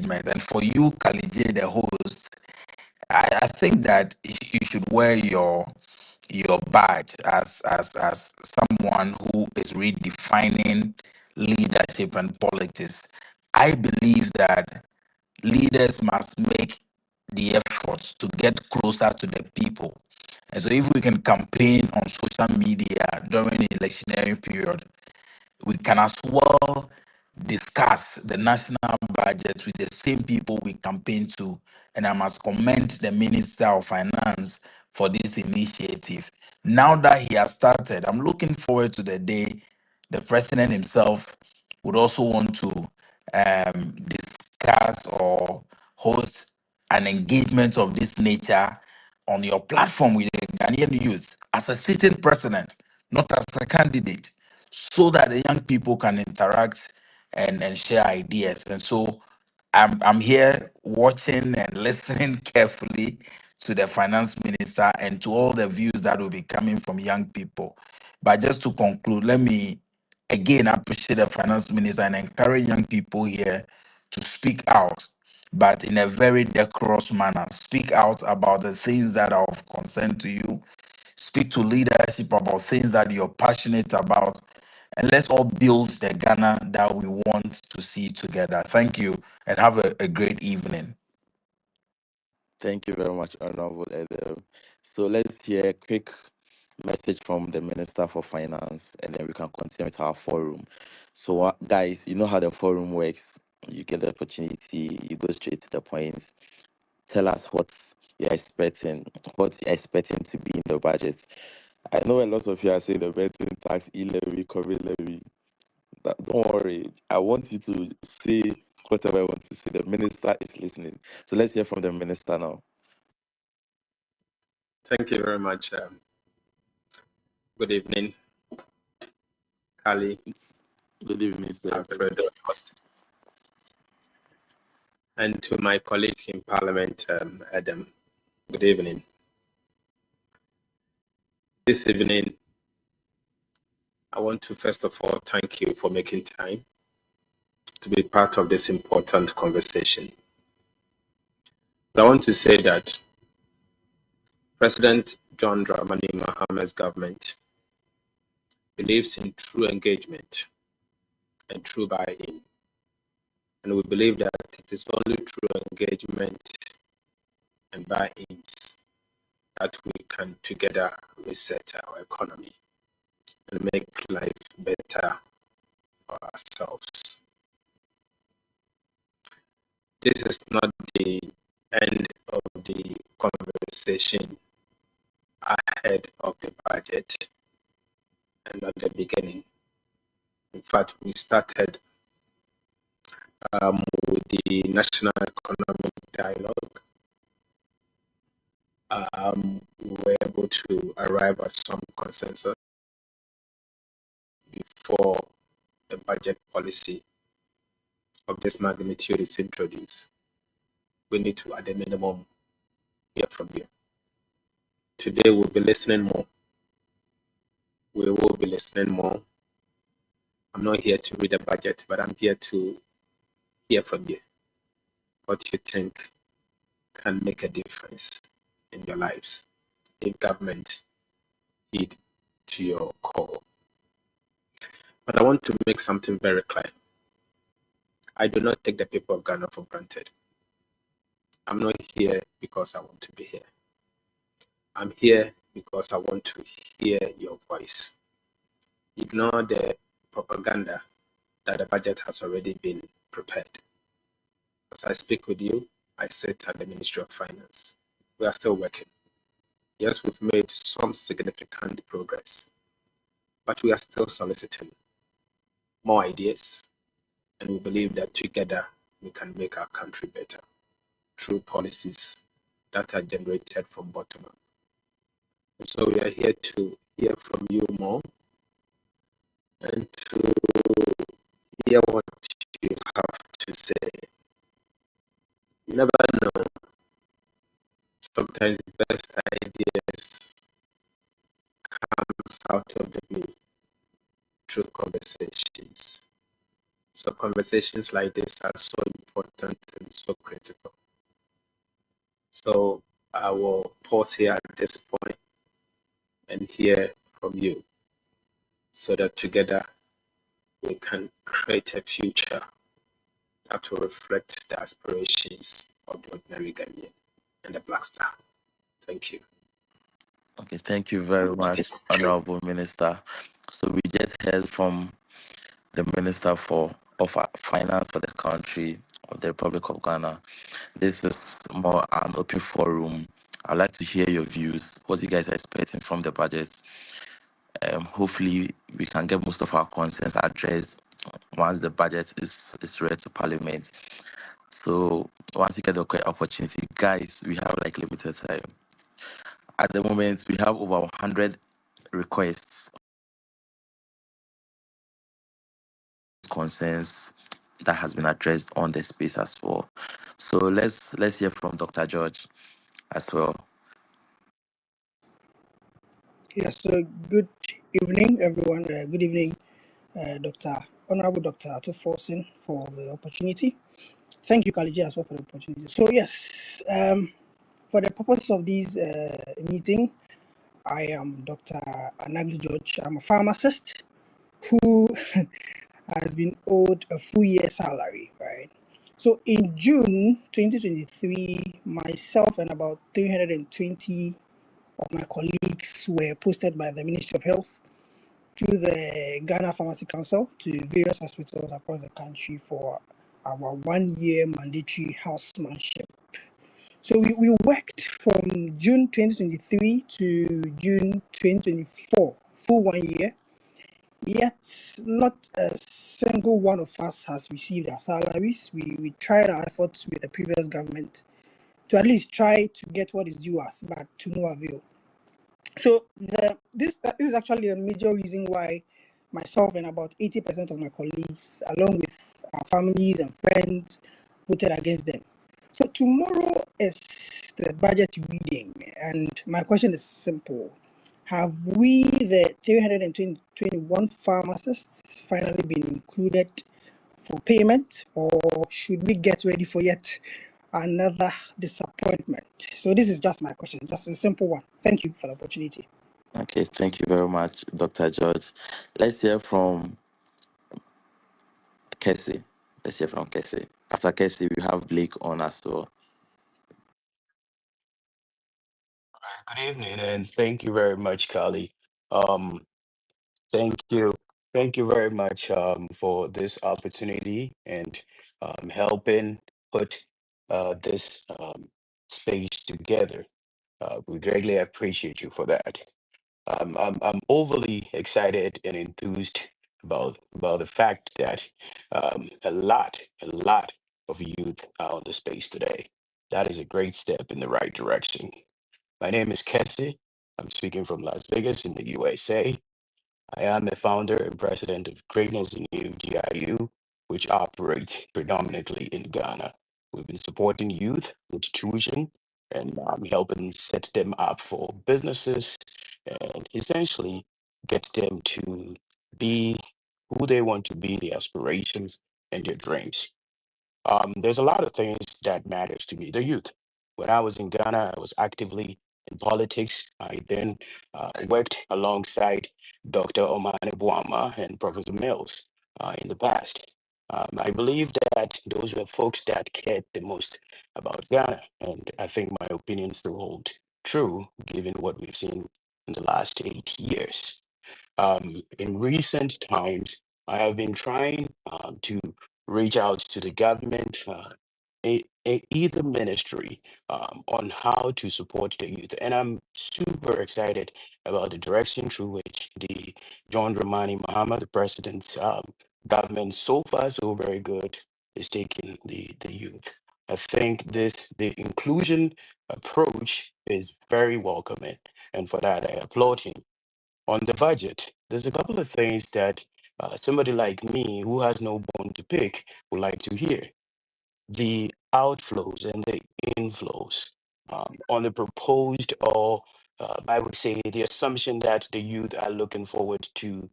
engagement. And for you, Kalije, the host, I think that you should wear your badge as someone who is redefining leadership and politics. I believe that leaders must make the effort to get closer to the people. And so if we can campaign on social media during the electionary period, we can as well discuss the national budget with the same people we campaign to. And I must commend the Minister of Finance for this initiative. Now that he has started, I'm looking forward to the day the president himself would also want to discuss or host an engagement of this nature on your platform with the Ghanaian youth as a sitting president, not as a candidate, so that the young people can interact and share ideas. And so I'm here watching and listening carefully to the finance minister and to all the views that will be coming from young people. But just to conclude, let me again appreciate the finance minister and encourage young people here to speak out, but in a very decorous manner. Speak out about the things that are of concern to you. Speak to leadership about things that you're passionate about, and let's all build the Ghana that we want to see together. Thank you, and have a great evening. Thank you very much, Honorable Adam. So let's hear a quick message from the Minister for Finance, and then we can continue with our forum. So, guys, you know how the forum works. You get the opportunity, you go straight to the point. Tell us what you're expecting to be in the budget. I know a lot of you are saying the betting tax, e-levy, COVID levy. Don't worry. I want you to say whatever I want to say. The minister is listening. So let's hear from the minister now. Thank you very much. Good evening, Kali. Good evening, sir. Alfredo, and to my colleague in Parliament, Adam. Good evening. This evening, I want to first of all thank you for making time to be part of this important conversation. But I want to say that President John Dramani Maham's government believes in true engagement and true buy-in. And we believe that it is only through engagement and buy-ins that we can together reset our economy and make life better for ourselves. This is not the end of the conversation ahead of the budget and not the beginning. In fact, we started with the National Economic Dialogue. We were able to arrive at some consensus before the budget policy of this magnitude is introduced. We need to, at the minimum, hear from you. Today we'll be listening more. We will be listening more. I'm not here to read a budget, but I'm here to hear from you. What you think can make a difference in your lives if government heed to your call. But I want to make something very clear. I do not take the people of Ghana for granted. I'm not here because I want to be here. I'm here because I want to hear your voice. Ignore the propaganda that the budget has already been prepared. As I speak with you, I sit at the Ministry of Finance. We are still working. Yes, we've made some significant progress, but we are still soliciting more ideas, and we believe that together we can make our country better through policies that are generated from bottom up. And so we are here to hear from you more and to hear what you have to say. You never know. Sometimes the best ideas comes out of the blue through conversations. So conversations like this are so important and also critical. So I will pause here at this point and hear from you so that together we can create a future that will reflect the aspirations of the ordinary Ghanaian and the Black Star. Thank you. Okay, thank you very much, Honorable Minister. So we just heard from the Minister of Finance for the country of the Republic of Ghana. This is more an open forum. I'd like to hear your views. What you guys are expecting from the budget? Hopefully, we can get most of our concerns addressed once the budget is read to Parliament. So once you get the correct opportunity, guys, we have like limited time. At the moment, we have over 100 requests, concerns that has been addressed on the space as well. So let's hear from Dr. George as well. Yes, so good evening, everyone. Good evening, Honorable Dr. Ato Forson, for the opportunity. Thank you, Kaliji, as well, for the opportunity. So, yes, for the purpose of this meeting, I am Dr. Anagli George. I'm a pharmacist who has been owed a full year salary, right? So, in June 2023, myself and about 320 of my colleagues were posted by the Ministry of Health through the Ghana Pharmacy Council to various hospitals across the country for our 1 year mandatory housemanship. So we worked from June 2023 to June 2024, full 1 year, yet not a single one of us has received our salaries. We tried our efforts with the previous government to at least try to get what is due us, but to no avail. So this is actually a major reason why myself and about 80% of my colleagues, along with our families and friends, voted against them. So tomorrow is the budget reading, and my question is simple. Have we, the 321 pharmacists, finally been included for payment, or should we get ready for yet another disappointment? So this is just my question, just a simple one. Thank you for the opportunity. Okay, thank you very much, Dr. George. Let's hear from Kessie. Let's hear from Kessie. After Kessie, we have Blake on as well. Good evening, and thank you very much, Kali. Um, thank you very much for this opportunity and helping put this space together. We greatly appreciate you for that. I'm overly excited and enthused about the fact that a lot of youth are on the space today. That is a great step in the right direction. My name is Kessie. I'm speaking from Las Vegas in the USA. I am the founder and president of Greatness in You GIU, which operates predominantly in Ghana. We've been supporting youth with tuition and helping set them up for businesses and essentially get them to be who they want to be, their aspirations and their dreams. There's a lot of things that matters to me. The youth. When I was in Ghana, I was actively in politics. I then worked alongside Dr. Omane Boama and Professor Mills in the past. I believe that those were folks that cared the most about Ghana, and I think my opinions still hold true given what we've seen in the last 8 years. In recent times, I have been trying to reach out to the government, either ministry, on how to support the youth. And I'm super excited about the direction through which the John Dramani Mahama, the president's government, so far so very good, is taking the youth. I think the inclusion approach is very welcoming, and for that I applaud him. On the budget, there's a couple of things that somebody like me who has no bone to pick would like to hear. The outflows and the inflows on the proposed or I would say the assumption that the youth are looking forward to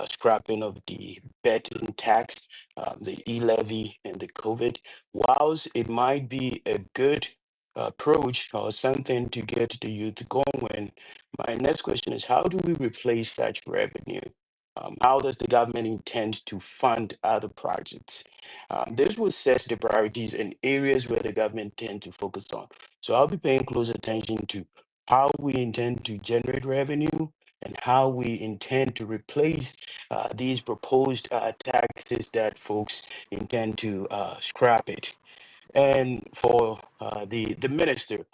scrapping of the betting tax, the e-levy, and the COVID. Whilst it might be a good approach or something to get the youth going, my next question is how do we replace such revenue? How does the government intend to fund other projects? This will set the priorities and areas where the government tend to focus on. So I'll be paying close attention to how we intend to generate revenue and how we intend to replace these proposed taxes that folks intend to scrap it. And for the minister,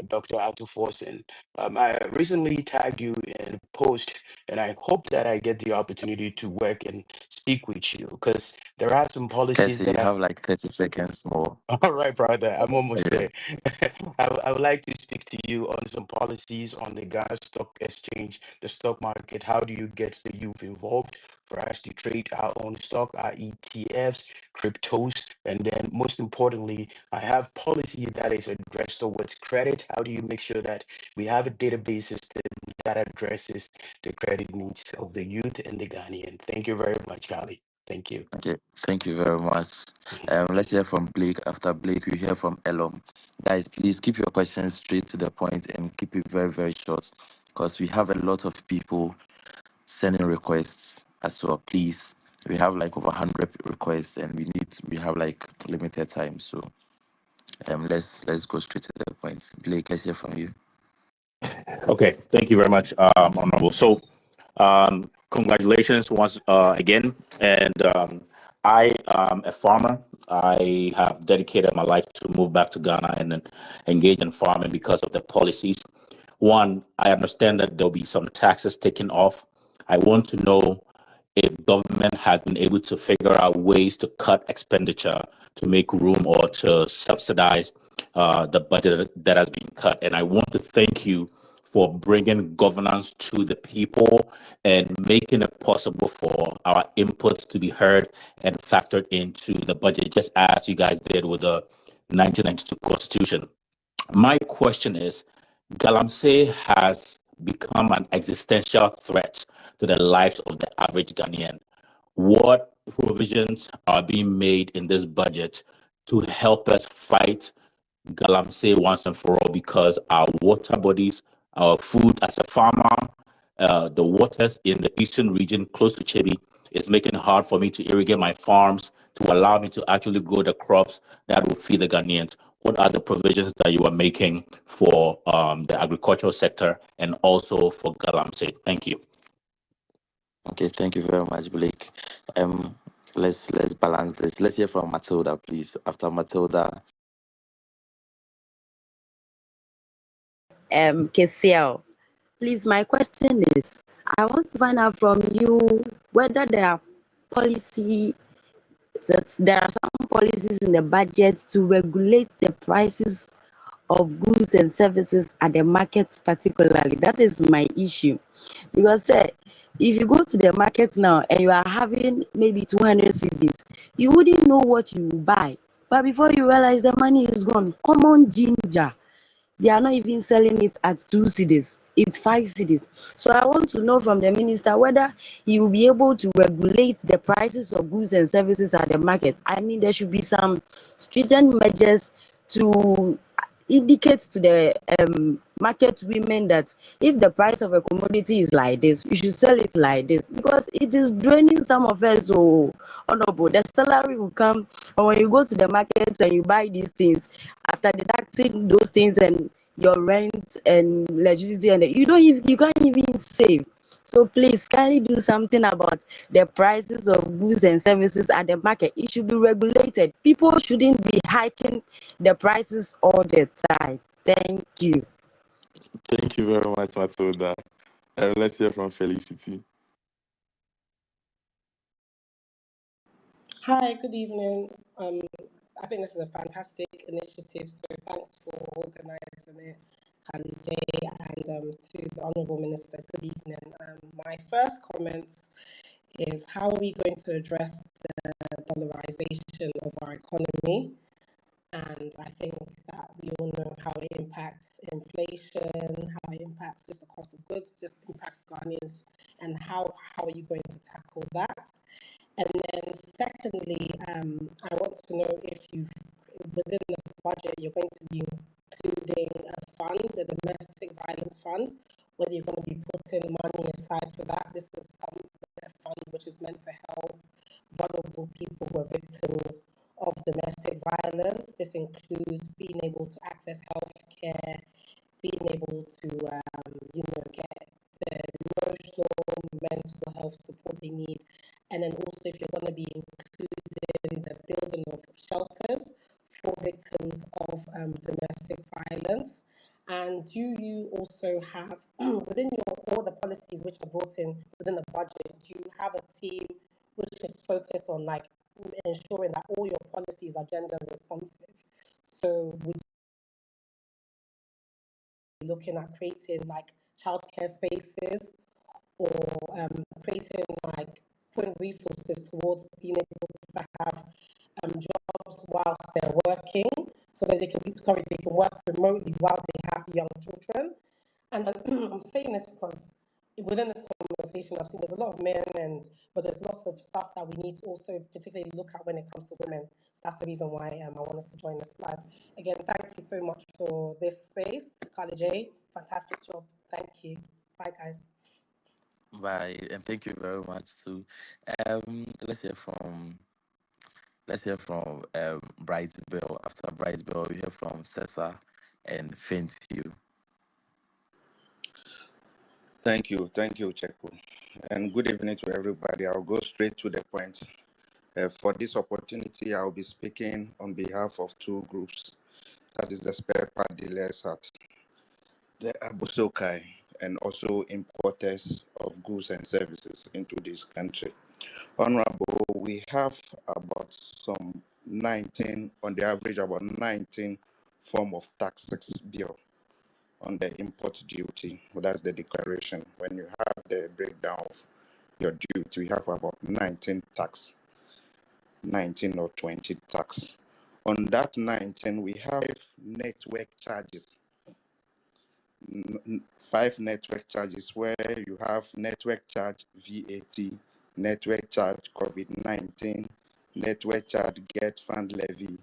Dr. Atuforsen, I recently tagged you in a post, and I hope that I get the opportunity to work and speak with you because there are some policies Cassie, you that I have like 30 seconds more. all right, brother. I'm almost Yeah. there. I would like to speak to you on some policies on the Ghana Stock Exchange, the stock market. How do you get the youth involved for us to trade our own stock, our ETFs, cryptos, and then most importantly, I have policy that is addressed towards credit. How do you make sure that we have a database system that addresses the credit needs of the youth and the Ghanaian? Thank you very much, Kali. Thank you. Okay, thank you very much. Let's hear from Blake. After Blake, we hear from Elom. Guys, please keep your questions straight to the point and keep it very, very short because we have a lot of people sending requests as well. Please, we have like over 100 requests and we have like limited time. So let's go straight to the point. Blake, let's hear from you. Okay, thank you very much, Honorable. So, congratulations once again. And I am a farmer. I have dedicated my life to move back to Ghana and then engage in farming because of the policies. One, I understand that there'll be some taxes taken off. I want to know if government has been able to figure out ways to cut expenditure to make room or to subsidize the budget that has been cut. And I want to thank you for bringing governance to the people and making it possible for our inputs to be heard and factored into the budget, just as you guys did with the 1992 Constitution. My question is, Galamsey has become an existential threat to the lives of the average Ghanaian. What provisions are being made in this budget to help us fight Galamsey once and for all? Because our water bodies, our food as a farmer, the waters in the eastern region close to Chebi is making it hard for me to irrigate my farms to allow me to actually grow the crops that will feed the Ghanaians. What are the provisions that you are making for the agricultural sector and also for Galamsey? Thank you. Okay, thank you very much, Blake. Let's balance this. Let's hear from Matilda, please. After Matilda, KCL. Please, my question is, I want to find out from you whether there are policy that there are some policies in the budget to regulate the prices of goods and services at the markets particularly. That is my issue. Because if you go to the market now and you are having maybe 200 CDs, you wouldn't know what you buy. But before you realize the money is gone, common ginger. They are not even selling it at 2 cedis. It's 5 cedis. So I want to know from the minister whether he will be able to regulate the prices of goods and services at the market. I mean, there should be some stringent measures to indicate to the market women that if the price of a commodity is like this, we should sell it like this because it is draining some of us. So, honorable, the salary will come, or when you go to the market and you buy these things, after deducting those things and your rent and electricity, and you can't even save. So please, kindly do something about the prices of goods and services at the market. It should be regulated. People shouldn't be hiking the prices all the time. Thank you. thank you very much, Matilda. Let's hear from Felicity. Hi, good evening. I think this is a fantastic initiative, so thanks for organising it, Khalid, and to the Honourable Minister, good evening. My first comments is how are we going to address the dollarization of our economy And I think that we all know how it impacts inflation, how it impacts just the cost of goods, just impacts Ghanaians, and how are you going to tackle that? And then secondly, I want to know if you've, within the budget, you're going to be including a fund, the domestic violence fund, whether you're going to be putting money aside for that. This is a fund which is meant to help vulnerable people who are victims of domestic violence. This includes being able to access health care, being able to, get the emotional, mental health support they need. And then also if you're going to be including the building of shelters for victims of domestic violence. And do you also have, within all the policies which are brought in within the budget, do you have a team which is focused on like ensuring that all your policies are gender responsive? So would you be looking at creating like childcare spaces, or creating like putting resources towards being able to have jobs whilst they're working, so that they can work remotely while they have young children? And I'm saying this because within this conversation, I've seen there's a lot of men, but there's lots of stuff that we need to also particularly look at when it comes to women. So that's the reason why I want us to join this live. Again, thank you so much for this space. Carla J, fantastic job. Thank you. Bye, guys. Bye, and thank you very much too. Let's hear from Bright Bell. After Bright Bell, we hear from Cesar and Faintview. Thank you, Cheku. And good evening to everybody. I'll go straight to the point. For this opportunity, I'll be speaking on behalf of two groups. That is the spare part dealers at the Abusokai, and also importers of goods and services into this country. Honorable, we have about some 19, on the average, about 19 form of taxes bill on the import duty. Well, that's the declaration. When you have the breakdown of your duty, we have about 19 or 20 tax. On that 19, we have network charges. 5 network charges, where you have network charge VAT, network charge COVID-19, network charge get fund levy,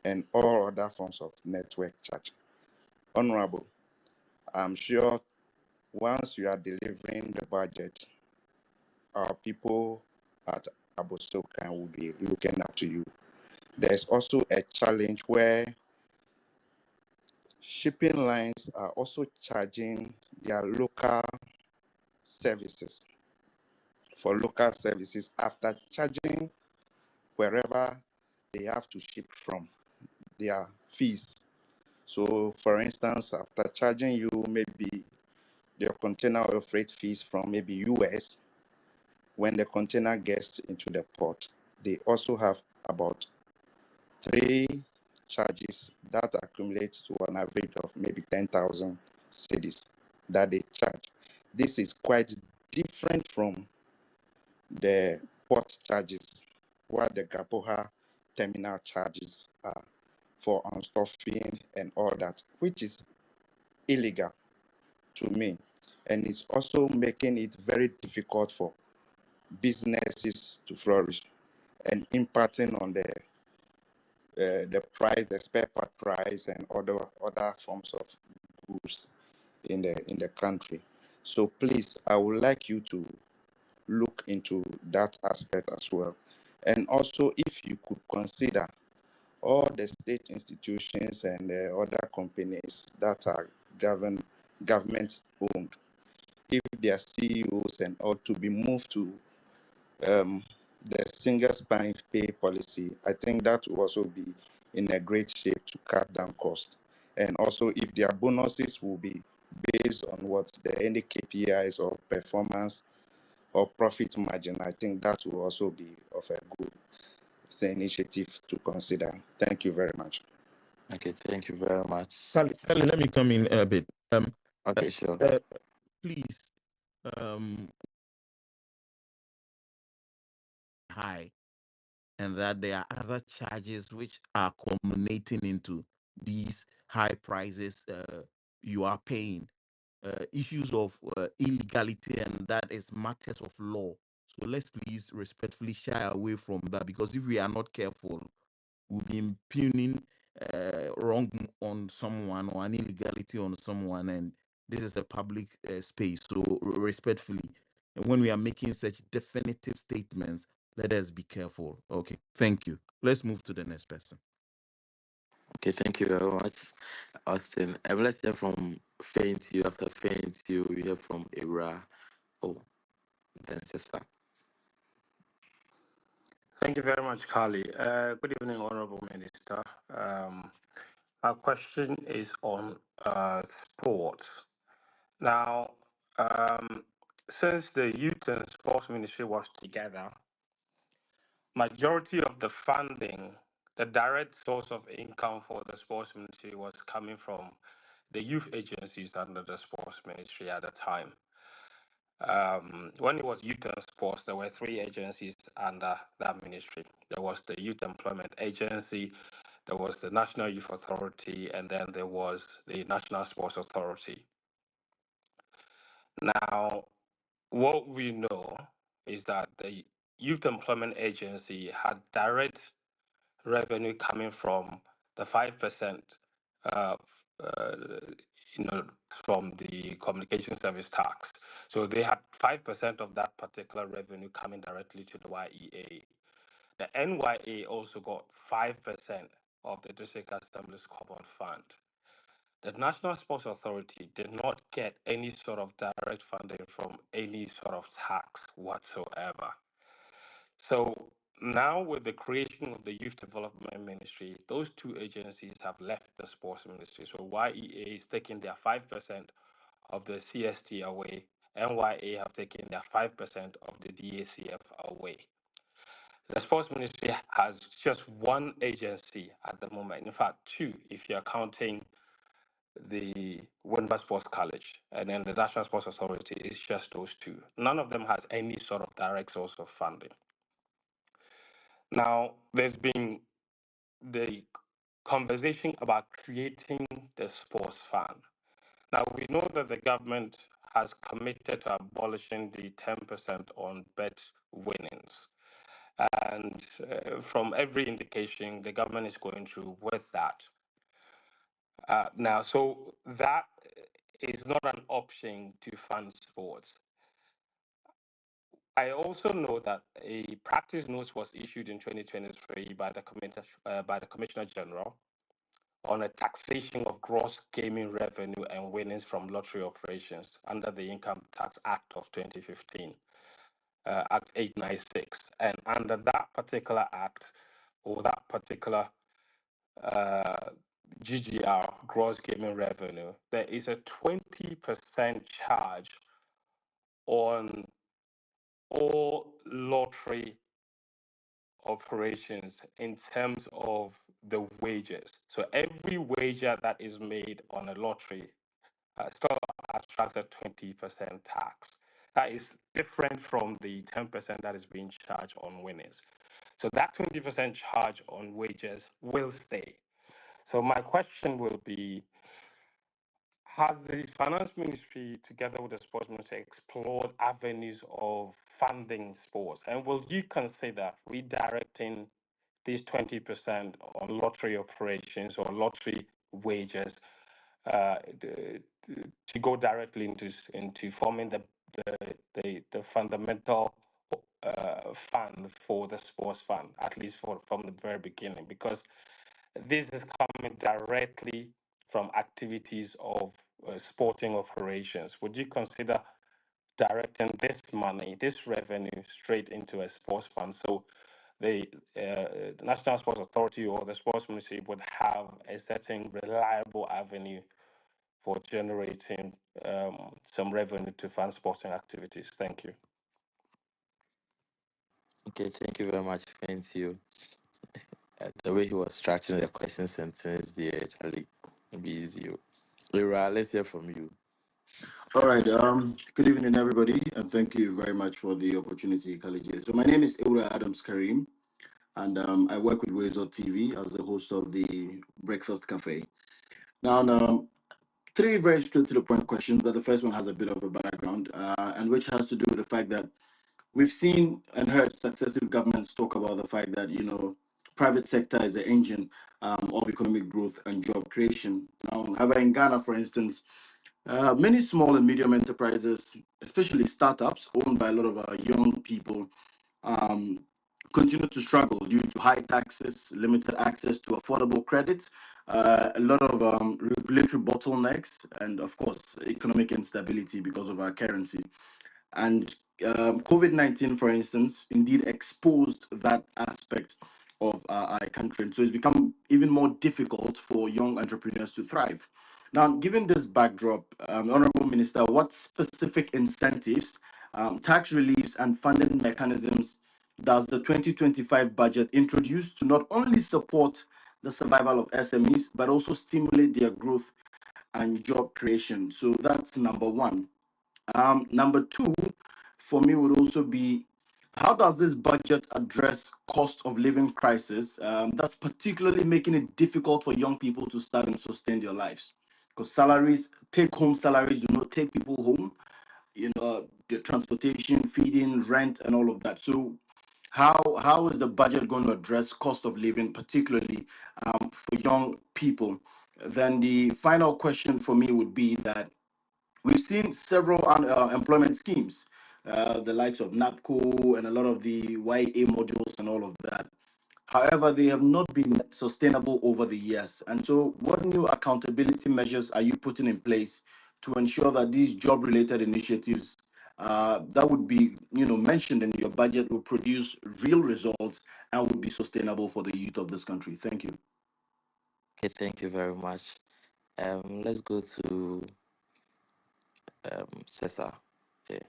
and all other forms of network charge. Honorable, I'm sure once you are delivering the budget, our people at Abosokan will be looking up to you. There's also a challenge where shipping lines are also charging their local services for local services after charging wherever they have to ship from their fees. So, for instance, after charging you maybe their container oil freight fees from maybe US, when the container gets into the port, they also have about 3 charges that accumulate to an average of maybe 10,000 cedis that they charge. This is quite different from the port charges, what the Gapoha terminal charges are for unstuffing and all that, which is illegal to me. And it's also making it very difficult for businesses to flourish and impacting on the price, the spare part price, and other forms of goods in the country. So please, I would like you to look into that aspect as well. And also, if you could consider all the state institutions and other companies that are government owned, if their CEOs and all to be moved to the single spine pay policy, I think that will also be in a great shape to cut down costs. And also, if their bonuses will be based on what any KPIs or performance or profit margin, I think that will also be of a good initiative to consider. Thank you very much. Okay, thank you very much. Sally, let me come in a bit. Okay, sure. Please, hi. and that there are other charges which are culminating into these high prices you are paying. Issues of illegality, and that is matters of law. So let's please respectfully shy away from that, because if we are not careful, we'll be impugning wrong on someone or an illegality on someone, and this is a public space. So respectfully, and when we are making such definitive statements, let us be careful. Okay, thank you. Let's move to the next person. Okay, thank you very much, Austin. And let's hear from Faint You. After Faint You, we hear from Ira. Oh, then Cesar. Thank you very much, Carly. Good evening, Honorable Minister. Our question is on sports. Now, since the Youth and Sports Ministry was together, majority of the funding, the direct source of income for the Sports Ministry was coming from the youth agencies under the Sports Ministry at the time. When it was Youth and Sports, there were three agencies under that ministry. There was the Youth Employment Agency, there was the National Youth Authority, and then there was the National Sports Authority. Now, what we know is that the Youth Employment Agency had direct revenue coming from the 5%, from the communication service tax. So they had 5% of that particular revenue coming directly to the YEA. The NYA also got 5% of the District Assembly's Common Fund. The National Sports Authority did not get any sort of direct funding from any sort of tax whatsoever. So now, with the creation of the Youth Development Ministry, those two agencies have left the Sports Ministry. So YEA is taking their 5% of the CST away, NYA have taken their 5% of the DACF away. The Sports Ministry has just one agency at the moment, in fact, two, if you're counting the Windber Sports College, and then the National Sports Authority is just those two. None of them has any sort of direct source of funding. Now, there's been the conversation about creating the sports fund. Now, we know that the government has committed to abolishing the 10% on bet winnings. And from every indication, the government is going through with that. Now, so that is not an option to fund sports. I also know that a practice note was issued in 2023 by the Commissioner General on a taxation of gross gaming revenue and winnings from lottery operations under the Income Tax Act of 2015, Act 896. And under that particular act, or that particular GGR, gross gaming revenue, there is a 20% charge on all lottery operations in terms of the wages. So every wager that is made on a lottery still attracts a 20% tax. That is different from the 10% that is being charged on winnings. So that 20% charge on wages will stay. So my question will be, has the Finance Ministry, together with the Sports Ministry, explored avenues of funding sports? And will you consider redirecting these 20% on lottery operations or lottery wages to go directly into forming the fundamental fund for the sports fund, at least from the very beginning? Because this is coming directly from activities of sporting operations. Would you consider directing this money, this revenue, straight into a sports fund, so the National Sports Authority or the Sports Ministry would have a certain reliable avenue for generating some revenue to fund sporting activities? Thank you. Okay, thank you very much, Faint You. The way he was structuring the question sentence there, Charlie, be easy. Ira, let's hear from you. All right. Good evening, everybody, and thank you very much for the opportunity, Khalid. So my name is Eura Adams Karim. and I work with Ways TV as the host of the Breakfast Cafe. Now, three very straight to the point questions, but the first one has a bit of a background, and which has to do with the fact that we've seen and heard successive governments talk about the fact that, private sector is the engine of economic growth and job creation. Now, however, in Ghana, for instance, many small and medium enterprises, especially startups owned by a lot of our young people, um, continue to struggle due to high taxes, limited access to affordable credit, a lot of regulatory bottlenecks, and of course, economic instability because of our currency. And COVID-19, for instance, indeed exposed that aspect of our country. And so it's become even more difficult for young entrepreneurs to thrive. Now, given this backdrop, Honorable Minister, what specific incentives, tax reliefs, and funding mechanisms does the 2025 budget introduce to not only support the survival of SMEs, but also stimulate their growth and job creation? So that's number one. Number two, for me, would also be how does this budget address cost of living crisis that's particularly making it difficult for young people to start and sustain their lives? Because take home salaries do not take people home, the transportation, feeding, rent, and all of that. So, how is the budget going to address cost of living, particularly for young people? Then the final question for me would be that we've seen several employment schemes, the likes of NAPCO and a lot of the YA modules and all of that. However, they have not been sustainable over the years. And so, what new accountability measures are you putting in place to ensure that these job-related initiatives that would be, mentioned in your budget will produce real results and will be sustainable for the youth of this country? Thank you. Okay, thank you very much. Let's go to Cesar. Yeah.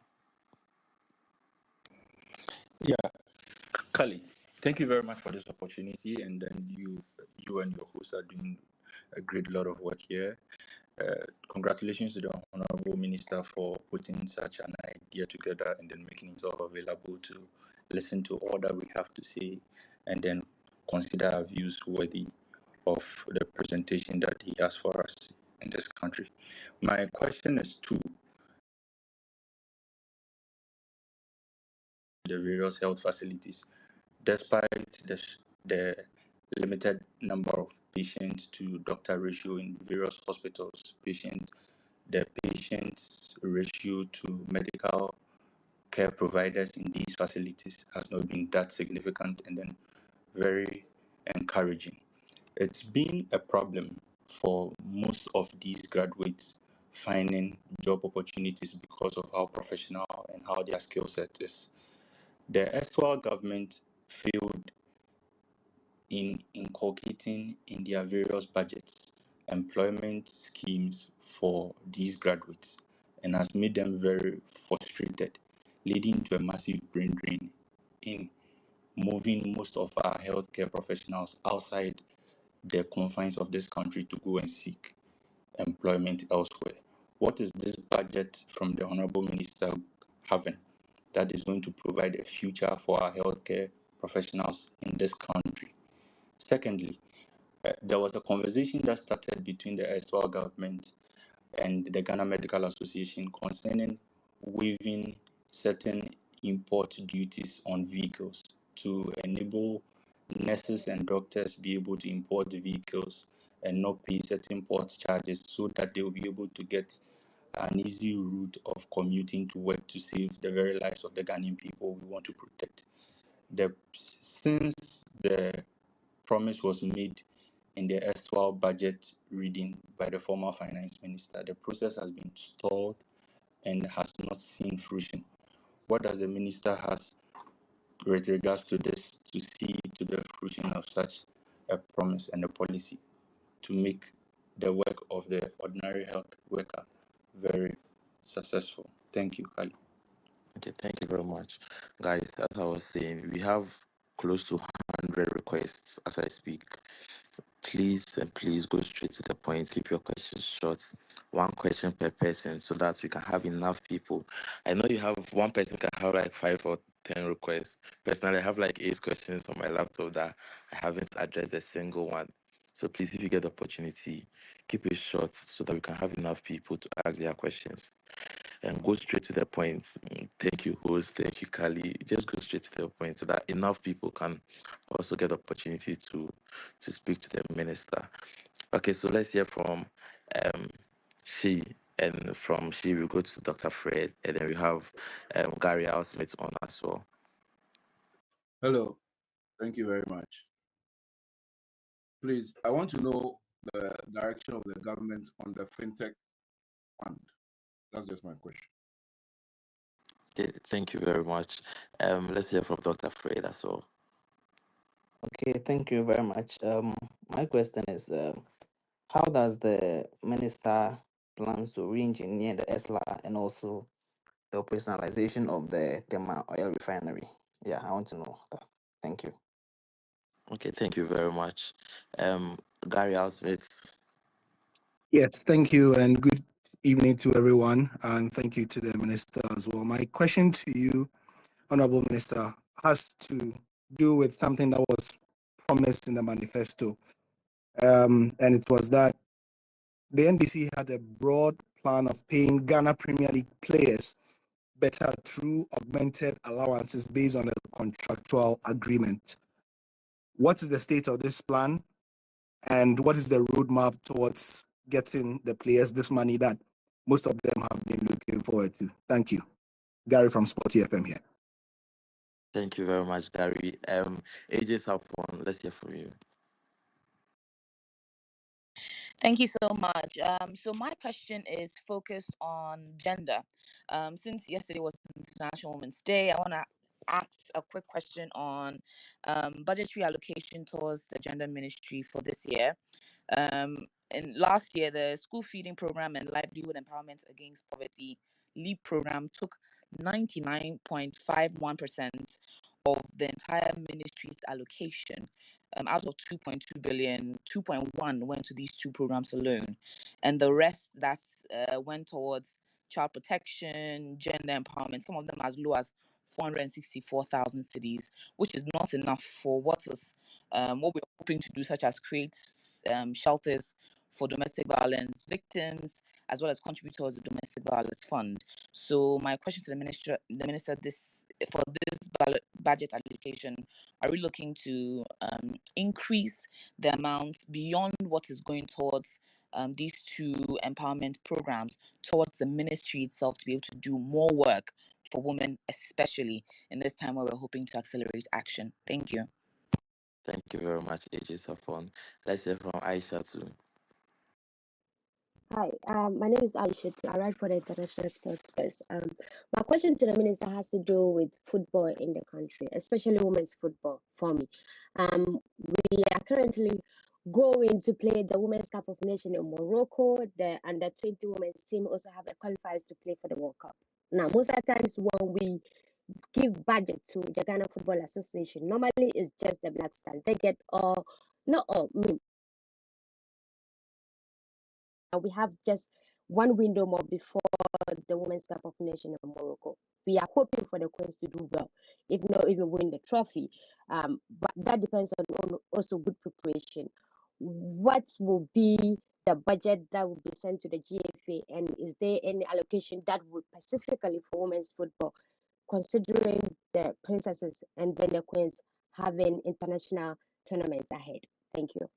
Yeah, Kali, thank you very much for this opportunity. And then you and your host are doing a great lot of work here. Congratulations to the Honorable Minister for putting such an idea together and then making himself available to listen to all that we have to say and then consider our views worthy of the presentation that he has for us in this country. My question is to the various health facilities. Despite the limited number of patients to doctor ratio in various hospitals, the patient's ratio to medical care providers in these facilities has not been that significant and then very encouraging. It's been a problem for most of these graduates finding job opportunities because of how professional and how their skill set is. The actual government failed in inculcating in their various budgets employment schemes for these graduates and has made them very frustrated, leading to a massive brain drain in moving most of our healthcare professionals outside the confines of this country to go and seek employment elsewhere. What is this budget from the Honorable Minister having that is going to provide a future for our healthcare professionals in this country? Secondly, there was a conversation that started between the Israel government and the Ghana Medical Association concerning waiving certain import duties on vehicles to enable nurses and doctors be able to import the vehicles and not pay certain port charges so that they will be able to get an easy route of commuting to work to save the very lives of the Ghanaian people we want to protect. Since the promise was made in the actual budget reading by the former finance minister, the process has been stalled and has not seen fruition. What does the minister has with regards to this to see to the fruition of such a promise and a policy to make the work of the ordinary health worker very successful? Thank you, Kali. Okay, thank you very much. Guys, as I was saying, we have close to 100 requests as I speak. Please and please go straight to the point. Keep your questions short. One question per person so that we can have enough people. I know you have one person can have like 5 or 10 requests. Personally, I have like 8 questions on my laptop that I haven't addressed a single one. So please, if you get the opportunity, keep it short so that we can have enough people to ask their questions. And go straight to the point. Thank you, host. Thank you, Kali. Just go straight to the point so that enough people can also get the opportunity to speak to the minister. Okay, so let's hear from um, she, and from she we go to Dr. Fred, and then we have Gary Smith on as well. Hello, thank you very much. Please, I want to know the direction of the government on the fintech fund. That's just my question. Okay, thank you very much. Let's hear from Dr. Fred as well. Okay, thank you very much. My question is, how does the minister plans to re-engineer the ESLA and also the operationalization of the Tema oil refinery? Yeah, I want to know that. Thank you. Okay, thank you very much. Gary Smith. Yes, thank you, and good evening to everyone, and thank you to the minister as well. My question to you, Honorable Minister, has to do with something that was promised in the manifesto, and it was that the NDC had a broad plan of paying Ghana Premier League players better through augmented allowances based on a contractual agreement. What is the state of this plan, and what is the roadmap towards getting the players this money that most of them have been looking forward to? Thank you. Gary from Sporty FM here. Thank you very much, Gary. AJ Sapon, let's hear from you. Thank you so much. So my question is focused on gender. Since yesterday was International Women's Day, I want to ask a quick question on budgetary allocation towards the gender ministry for this year. And last year, the school feeding program and livelihood empowerment against poverty LEAP program took 99.51% of the entire ministry's allocation. Out of 2.2 billion, 2.1 went to these two programs alone, and the rest went towards child protection, gender empowerment. Some of them as low as 464,000 cedis, which is not enough for what we're hoping to do, such as create shelters for domestic violence victims, as well as contribute towards the domestic violence fund. So my question to the minister, this for this budget allocation, are we looking to increase the amount beyond what is going towards these two empowerment programs towards the ministry itself to be able to do more work for women, especially in this time where we're hoping to accelerate action? Thank you. Thank you very much, AJ Sapon. Let's hear from Aisha too. Hi, my name is Aisha. I write for the International Sports Space. My question to the minister has to do with football in the country, especially women's football for me. We are currently going to play the Women's Cup of Nations in Morocco. The under-20 women's team also have a qualifiers to play for the World Cup. Now, most of the times when we give budget to the Ghana Football Association, normally it's just the Black Stars. They get all, not all, we have just one window more before the Women's Cup of Nations in Morocco. We are hoping for the Queens to do well, if not even win the trophy. But that depends on also good preparation. What will be the budget that will be sent to the GFA, and is there any allocation that would specifically for women's football, considering the princesses and then the queens having international tournaments ahead? Thank you.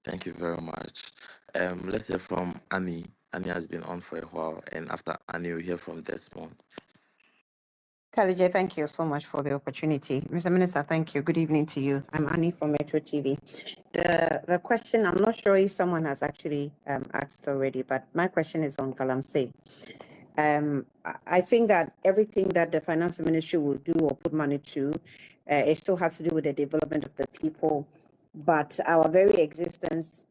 Thank you very much. Let's hear from Annie. Annie has been on for a while, and after Annie, we'll hear from Desmond. Khadija, thank you so much for the opportunity. Mr. Minister, thank you. Good evening to you. I'm Annie from Metro TV. The question, I'm not sure if someone has actually asked already, but my question is on Galamsey. I think that everything that the finance ministry will do or put money to, it still has to do with the development of the people. But our very existence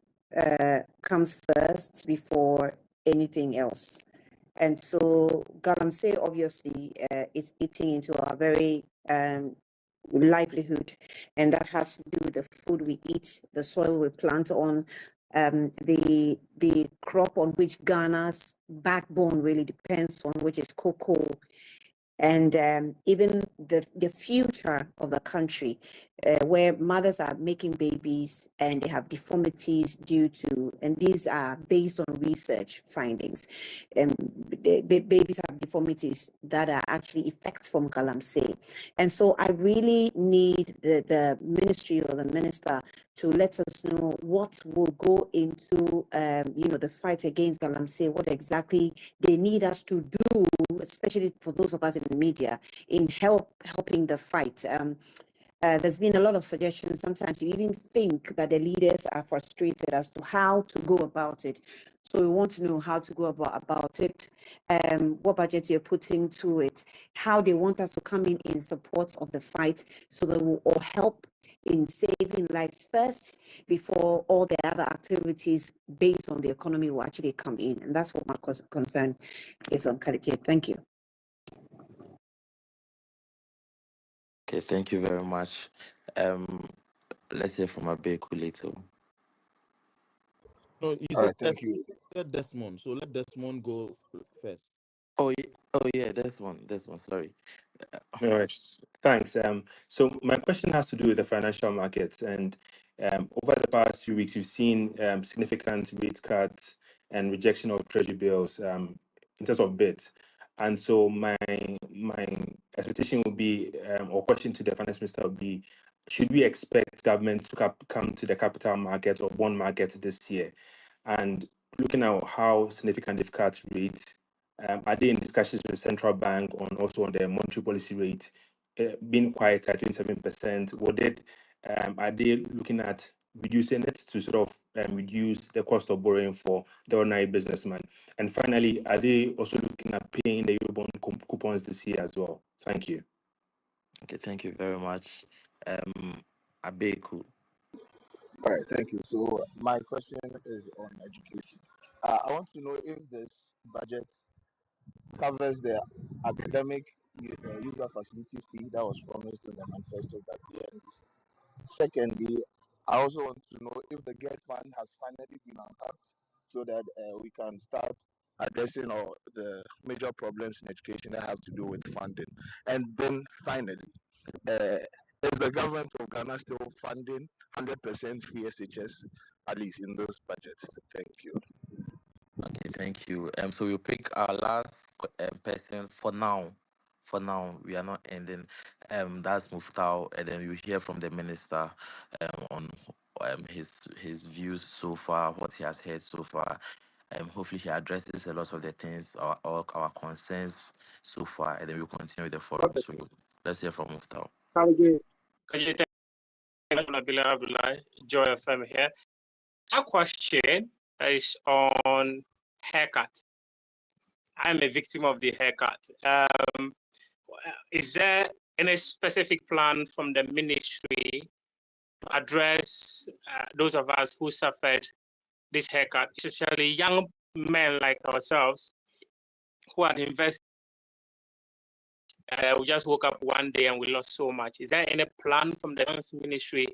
comes first before anything else. And so Galamsey obviously is eating into our very livelihood, and that has to do with the food we eat, the soil we plant on, the crop on which Ghana's backbone really depends on, which is cocoa. and even the future of the country, where mothers are making babies and they have deformities due to, and these are based on research findings, babies have deformities that are actually effects from galamsey. And so I really need the ministry or the minister to let us know what will go into, the fight against galamsey, what exactly they need us to do, especially for those of us in the media, in helping the fight. There's been a lot of suggestions. Sometimes you even think that the leaders are frustrated as to how to go about it. So we want to know how to go about it, what budget you're putting to it, how they want us to come in support of the fight, so that we'll all help in saving lives first before all the other activities based on the economy will actually come in. And that's what my concern is on Kadike. Thank you. Okay, thank you very much. Let's hear from Abeku later. No, he All said right, thank you. Desmond. So let Desmond go first. Oh, yeah, Desmond. Sorry. All right, thanks. So my question has to do with the financial markets, and over the past few weeks, we've seen significant rate cuts and rejection of treasury bills in terms of bids. And so my expectation would be, or question to the finance minister would be, should we expect government to come to the capital market or bond market this year? And looking at how significant they've cut rates, are they in discussions with the central bank on also on the monetary policy rate being quite at 27%? Are they looking at reducing it to sort of reduce the cost of borrowing for the ordinary businessman? And finally, are they also looking at paying the Eurobond coupons this year as well? Thank you. Okay, thank you very much. Abeku. All right, thank you. So my question is on education. I want to know if this budget covers the academic user facility fee that was promised in the manifesto by the end. Secondly, I also want to know if the GET fund has finally been untapped so that we can start addressing all the major problems in education that have to do with funding. And then finally, is the government of Ghana still funding 100% free SHS, at least in those budgets? Thank you. Okay, thank you. So we'll pick our last person for now. For now, we are not ending. That's Muftau, and then you hear from the minister on his views so far, what he has heard so far. Hopefully he addresses a lot of the things or our concerns so far, and then we'll continue with the forum. So let's hear from Muftau. Thank you, Abdullah. Joy FM here. Our question is on haircut. I'm a victim of the haircut. Is there any specific plan from the ministry to address those of us who suffered this haircut, especially young men like ourselves who had invested? We just woke up one day and we lost so much. Is there any plan from the finance ministry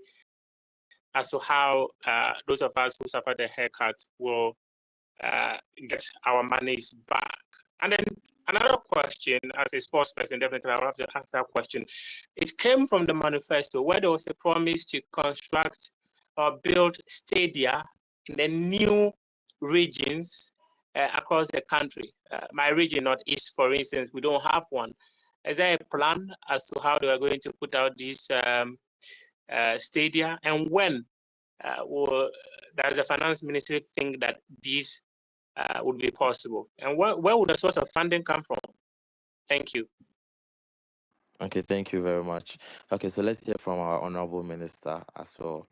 as to how those of us who suffered the haircut will get our monies back? And then another question, as a sports person, definitely I will have to ask that question. It came from the manifesto where there was a promise to construct or build stadia in the new regions across the country. My region, Northeast, for instance, we don't have one. Is there a plan as to how they are going to put out these stadia, and when does the finance ministry think that these would be possible, and where would the source of funding come from? Thank you. Okay, thank you very much. Okay, so let's hear from our honorable minister as well.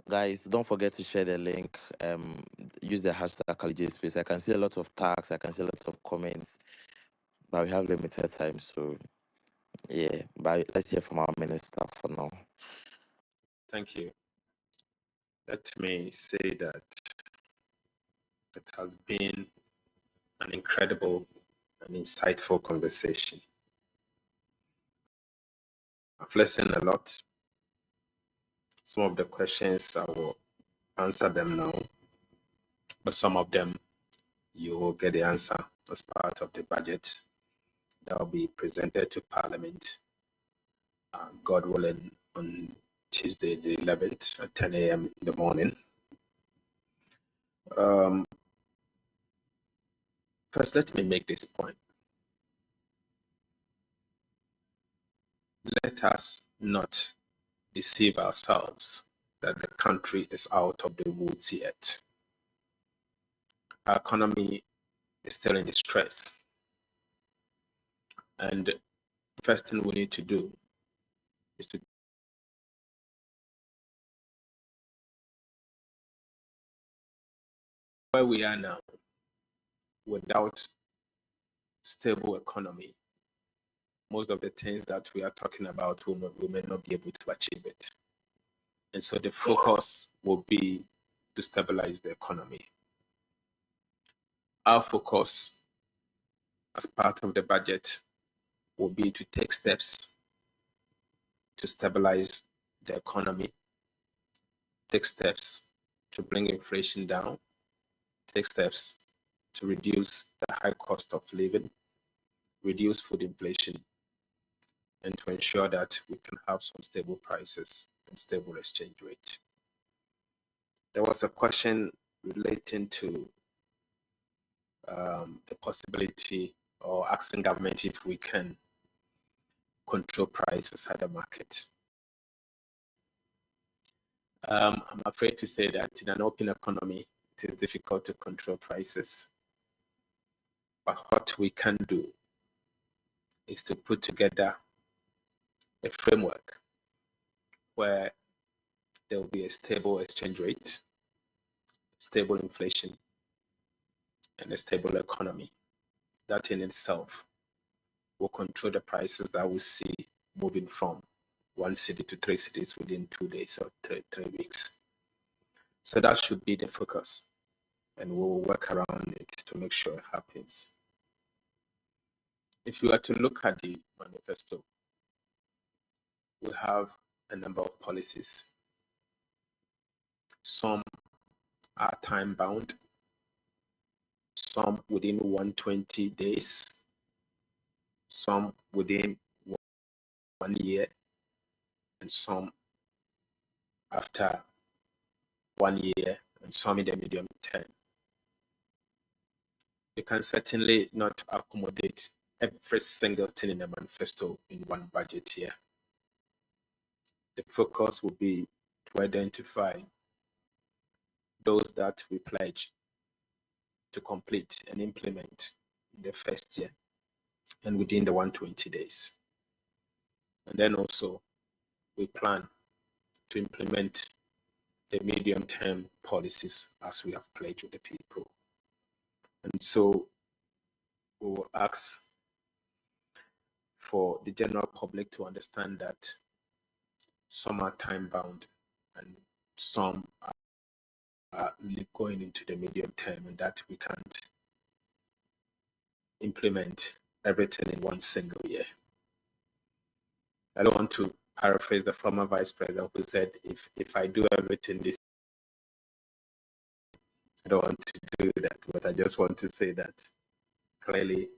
Guys, don't forget to share the link. Use the hashtag Kalije Space. I can see a lot of tags, I can see a lot of comments, but we have limited time, so yeah. But let's hear from our minister for now. Thank you. Let me say that it has been an incredible and insightful conversation. I've listened a lot. Some of the questions I will answer them now, but some of them You will get the answer as part of the budget that will be presented to Parliament, God willing, on Tuesday the 11th at 10 a.m. in the morning. First, let me make this point. Let us not deceive ourselves that the country is out of the woods yet. Our economy is still in distress. And the first thing we need to do is to where we are now, without stable economy, most of the things that we are talking about, we may not be able to achieve it. And so the focus will be to stabilize the economy. Our focus as part of the budget will be to take steps to stabilize the economy, take steps to bring inflation down, take steps to reduce the high cost of living, reduce food inflation, and to ensure that we can have some stable prices and stable exchange rate. There was a question relating to the possibility or asking government if we can control prices at the market. I'm afraid to say that in an open economy, it is difficult to control prices. But what we can do is to put together a framework where there will be a stable exchange rate, stable inflation, and a stable economy. That in itself will control the prices that we see moving from 1 city to 3 cities within 2 days or three weeks. So that should be the focus, and we'll work around it to make sure it happens. If you were to look at the manifesto, we have a number of policies. Some are time bound, some within 120 days, some within 1 year, and some after 1 year, and some in the medium term. You can certainly not accommodate every single thing in the manifesto in one budget here. The focus will be to identify those that we pledge to complete and implement in the first year and within the 120 days. And then also we plan to implement the medium-term policies as we have pledged with the people. And so we will ask for the general public to understand that some are time-bound and some are really going into the medium term, and that we can't implement everything in one single year. I don't want to paraphrase the former vice president who said, if I do everything this, I don't want to do that, but I just want to say that clearly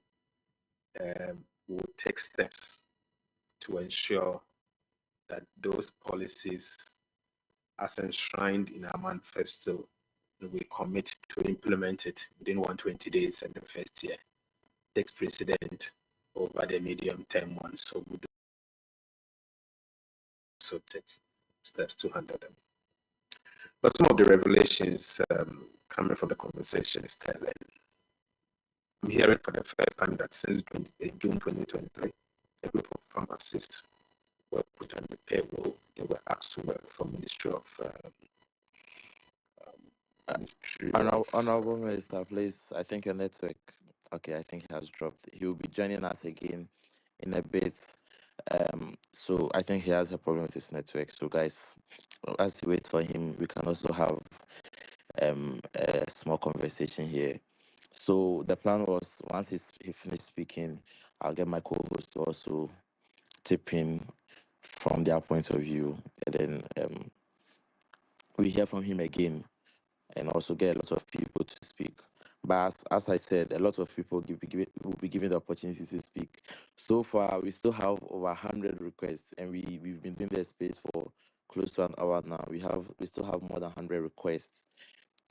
we will take steps to ensure that those policies as enshrined in our manifesto, we commit to implement it within 120 days in the first year, takes precedent over the medium term one. So we do also take steps to handle them. But some of the revelations coming from the conversation is telling. I'm hearing for the first time that since June 2023, a group of pharmacists were put on the payroll. They were asked to work for Ministerial. Honorable Minister, please, I think your network, okay, I think he has dropped. He will be joining us again in a bit. So I think he has a problem with his network. So guys, as we wait for him, we can also have a small conversation here. So the plan was once he finished speaking, I'll get my co-host to also tip in from their point of view, and then we hear from him again, and also get a lot of people to speak. But as I said, a lot of people will be given the opportunity to speak. So far, we still have over 100 requests, and we've been doing this space for close to an hour now. We still have more than 100 requests,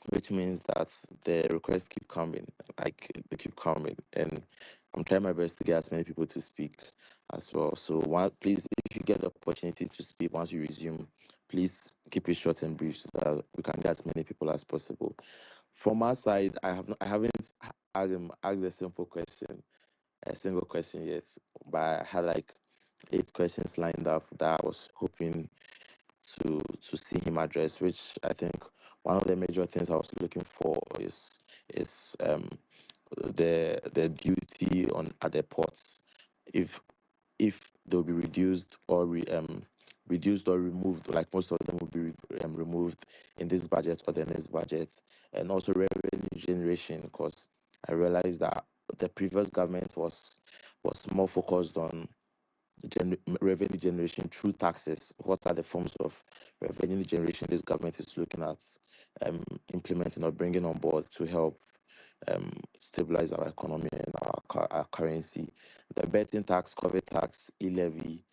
which means that the requests keep coming, like they keep coming, and I'm trying my best to get as many people to speak as well. So, please, if you get the opportunity to speak once we resume, please keep it short and brief so that we can get as many people as possible. From our side, I haven't asked a simple question, a single question yet, but I had like 8 questions lined up that I was hoping to see him address. Which I think one of the major things I was looking for is the duty on at the ports. If if they'll be reduced or removed, like most of them will be removed in this budget or the next budget, and also revenue generation, because I realized that the previous government was more focused on revenue generation through taxes. What are the forms of revenue generation this government is looking at implementing or bringing on board to help stabilize our economy and our currency? The betting tax, COVID tax, e-levy,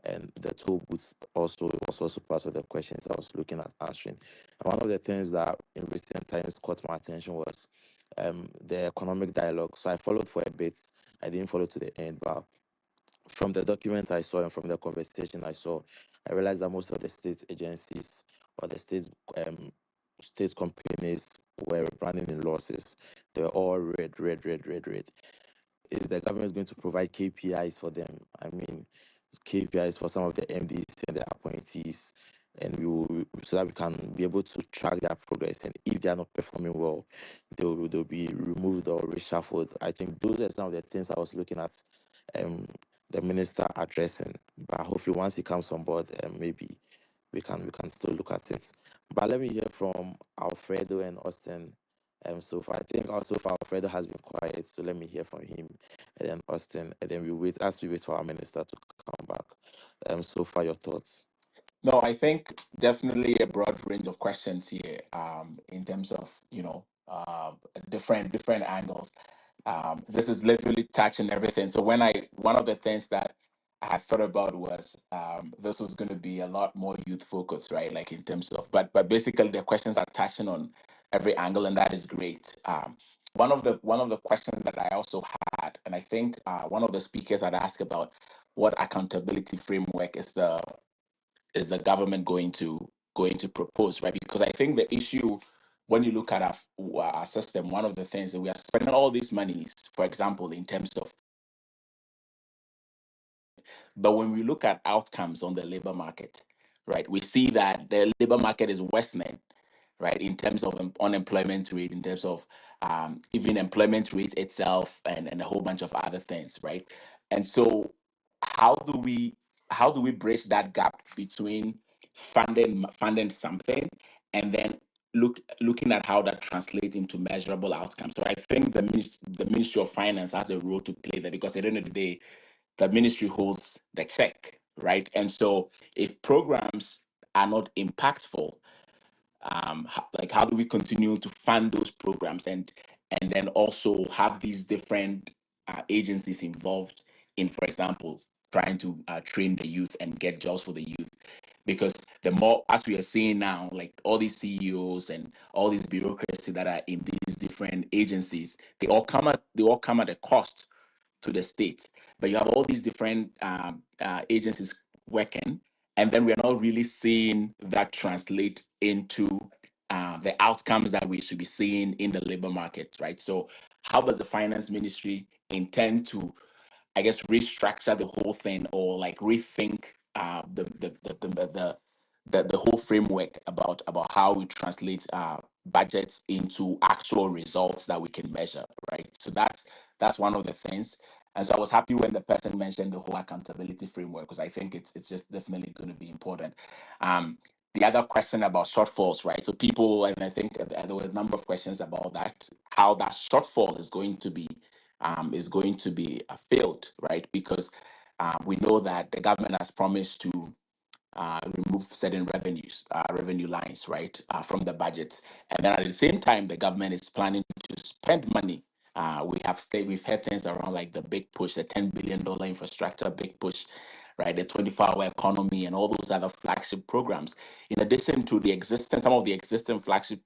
and the toll booths also was also part of the questions I was looking at answering. And one of the things that in recent times caught my attention was the economic dialogue. So I followed for a bit. I didn't follow to the end, but from the document I saw and from the conversation I saw, I realized that most of the state agencies or the state companies were running in losses. They were all red, red, red, red, red. Is the government going to provide KPIs for them? I mean, KPIs for some of the MDs and the appointees, and so that we can be able to track their progress. And if they are not performing well, they'll be removed or reshuffled. I think those are some of the things I was looking at. The minister addressing, but hopefully once he comes on board, maybe we can still look at it. But let me hear from Alfredo and Austin. So far, I think also far Alfredo has been quiet, so let me hear from him, and then Austin, and then we wait for our minister to come back. So far, your thoughts? No, I think definitely a broad range of questions here, in terms of different angles. This is literally touching everything. So one of the things that I had thought about was, this was going to be a lot more youth focused, right? Like in terms of, but basically the questions are touching on every angle, and that is great. One of the questions that I also had, and I think one of the speakers had asked about what accountability framework is the government going to propose, right? Because I think the issue, when you look at our system, one of the things that we are spending all these monies, for example, in terms of, but when we look at outcomes on the labor market, right, we see that the labor market is worsening, right, in terms of unemployment rate, in terms of even employment rate itself, and a whole bunch of other things, right? And so, how do we bridge that gap between funding something and then looking at how that translates into measurable outcomes? So I think the Ministry of Finance has a role to play there, because at the end of the day, the ministry holds the check, right? And so if programs are not impactful, like how do we continue to fund those programs, and then also have these different agencies involved in, for example, trying to train the youth and get jobs for the youth? Because the more, as we are seeing now, like all these CEOs and all these bureaucracy that are in these different agencies, they all come at a cost to the state. But you have all these different agencies working, and then we're not really seeing that translate into the outcomes that we should be seeing in the labor market, right? So, how does the finance ministry intend to, I guess, restructure the whole thing, or like rethink the whole framework about how we translate budgets into actual results that we can measure, right? So that's one of the things. And so I was happy when the person mentioned the whole accountability framework, because I think it's just definitely going to be important. The other question about shortfalls, right? So people, and I think there were a number of questions about that, how that shortfall is going to be filled, right? Because we know that the government has promised to remove certain revenue lines, right, from the budget, and then at the same time, the government is planning to spend money. We've had things around like the big push, the $10 billion infrastructure big push, right? The 24-hour economy and all those other flagship programs. In addition to some of the existing flagship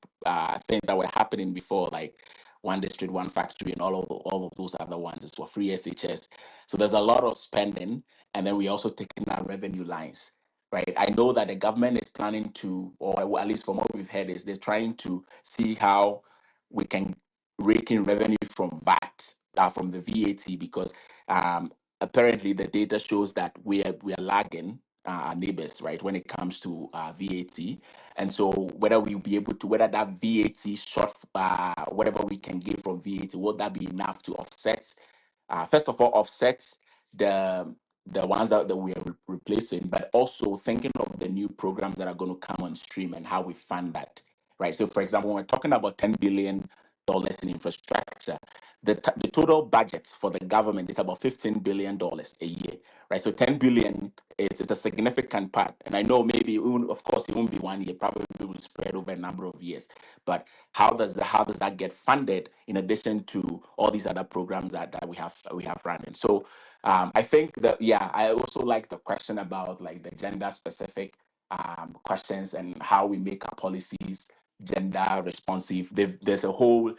things that were happening before, like One District, One Factory, and all of those other ones as well, free SHS. So there's a lot of spending, and then we also taking our revenue lines. Right. I know that the government is planning to, or at least from what we've heard, is they're trying to see how we can rake in revenue from VAT, from the VAT, because apparently the data shows that we are lagging our neighbors, right, when it comes to VAT. And so whether that VAT short, whatever we can give from VAT, will that be enough to offset? First of all, offset the ones that we are replacing, but also thinking of the new programs that are going to come on stream and how we fund that, right? So, for example, when we're talking about $10 billion in infrastructure, the total budget for the government is about $15 billion a year, right? So 10 billion is a significant part. And I know maybe, of course, it won't be 1 year, probably will spread over a number of years. But how does that get funded in addition to all these other programs that we have running? So I think that, yeah, I also like the question about like the gender specific questions and how we make our policies gender responsive. There's a whole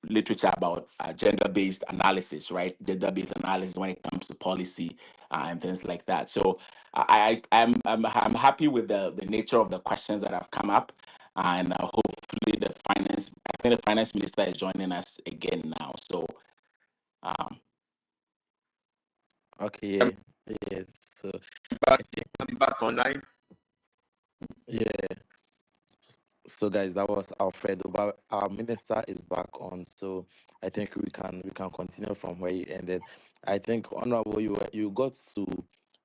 literature about gender-based analysis, right? Gender-based analysis when it comes to policy and things like that. So I'm happy with the nature of the questions that have come up, and hopefully I think the finance minister is joining us again now. So Okay, yeah. So Back online. yeah. So guys, that was Alfredo, but our minister is back on. So I think we can continue from where you ended. I think Honorable, you got to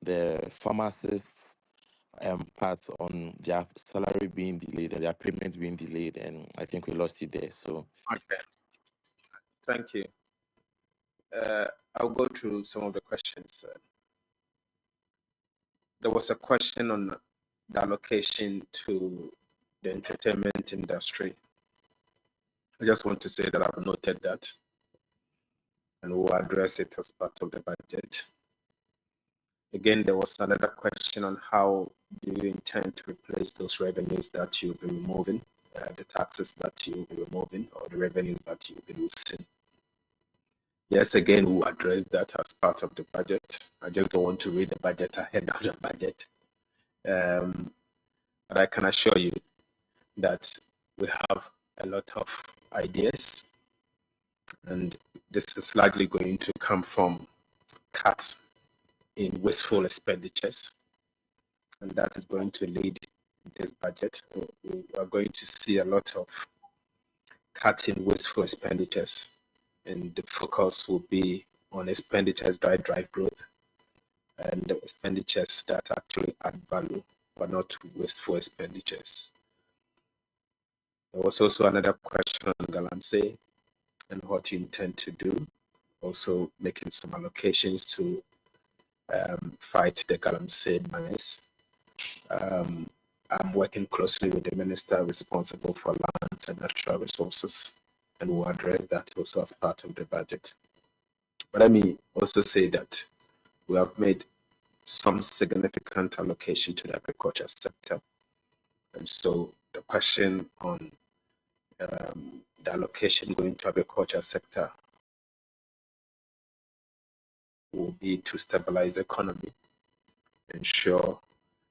the pharmacists part on their salary being delayed and their payments being delayed, and I think we lost you there. So Okay. Thank you. I'll go through some of the questions. There was a question on the allocation to the entertainment industry. I just want to say that I've noted that, and we'll address it as part of the budget. Again, there was another question on how do you intend to replace those revenues that you'll be removing, the taxes that you'll be removing, or the revenues that you'll be losing. Yes, again, we'll address that as part of the budget. I just don't want to read the budget ahead of the budget. But I can assure you that we have a lot of ideas, and this is likely going to come from cuts in wasteful expenditures, and that is going to lead this budget. We are going to see a lot of cuts in wasteful expenditures, and the focus will be on expenditures that drive growth and the expenditures that actually add value, but not wasteful expenditures. There was also another question on Galamsey and what you intend to do, also making some allocations to fight the Galamsey menace. I'm working closely with the minister responsible for lands and natural resources, and we'll address that also as part of the budget. But let me also say that we have made some significant allocation to the agriculture sector. And so the question on the allocation going to agriculture sector will be to stabilize the economy, ensure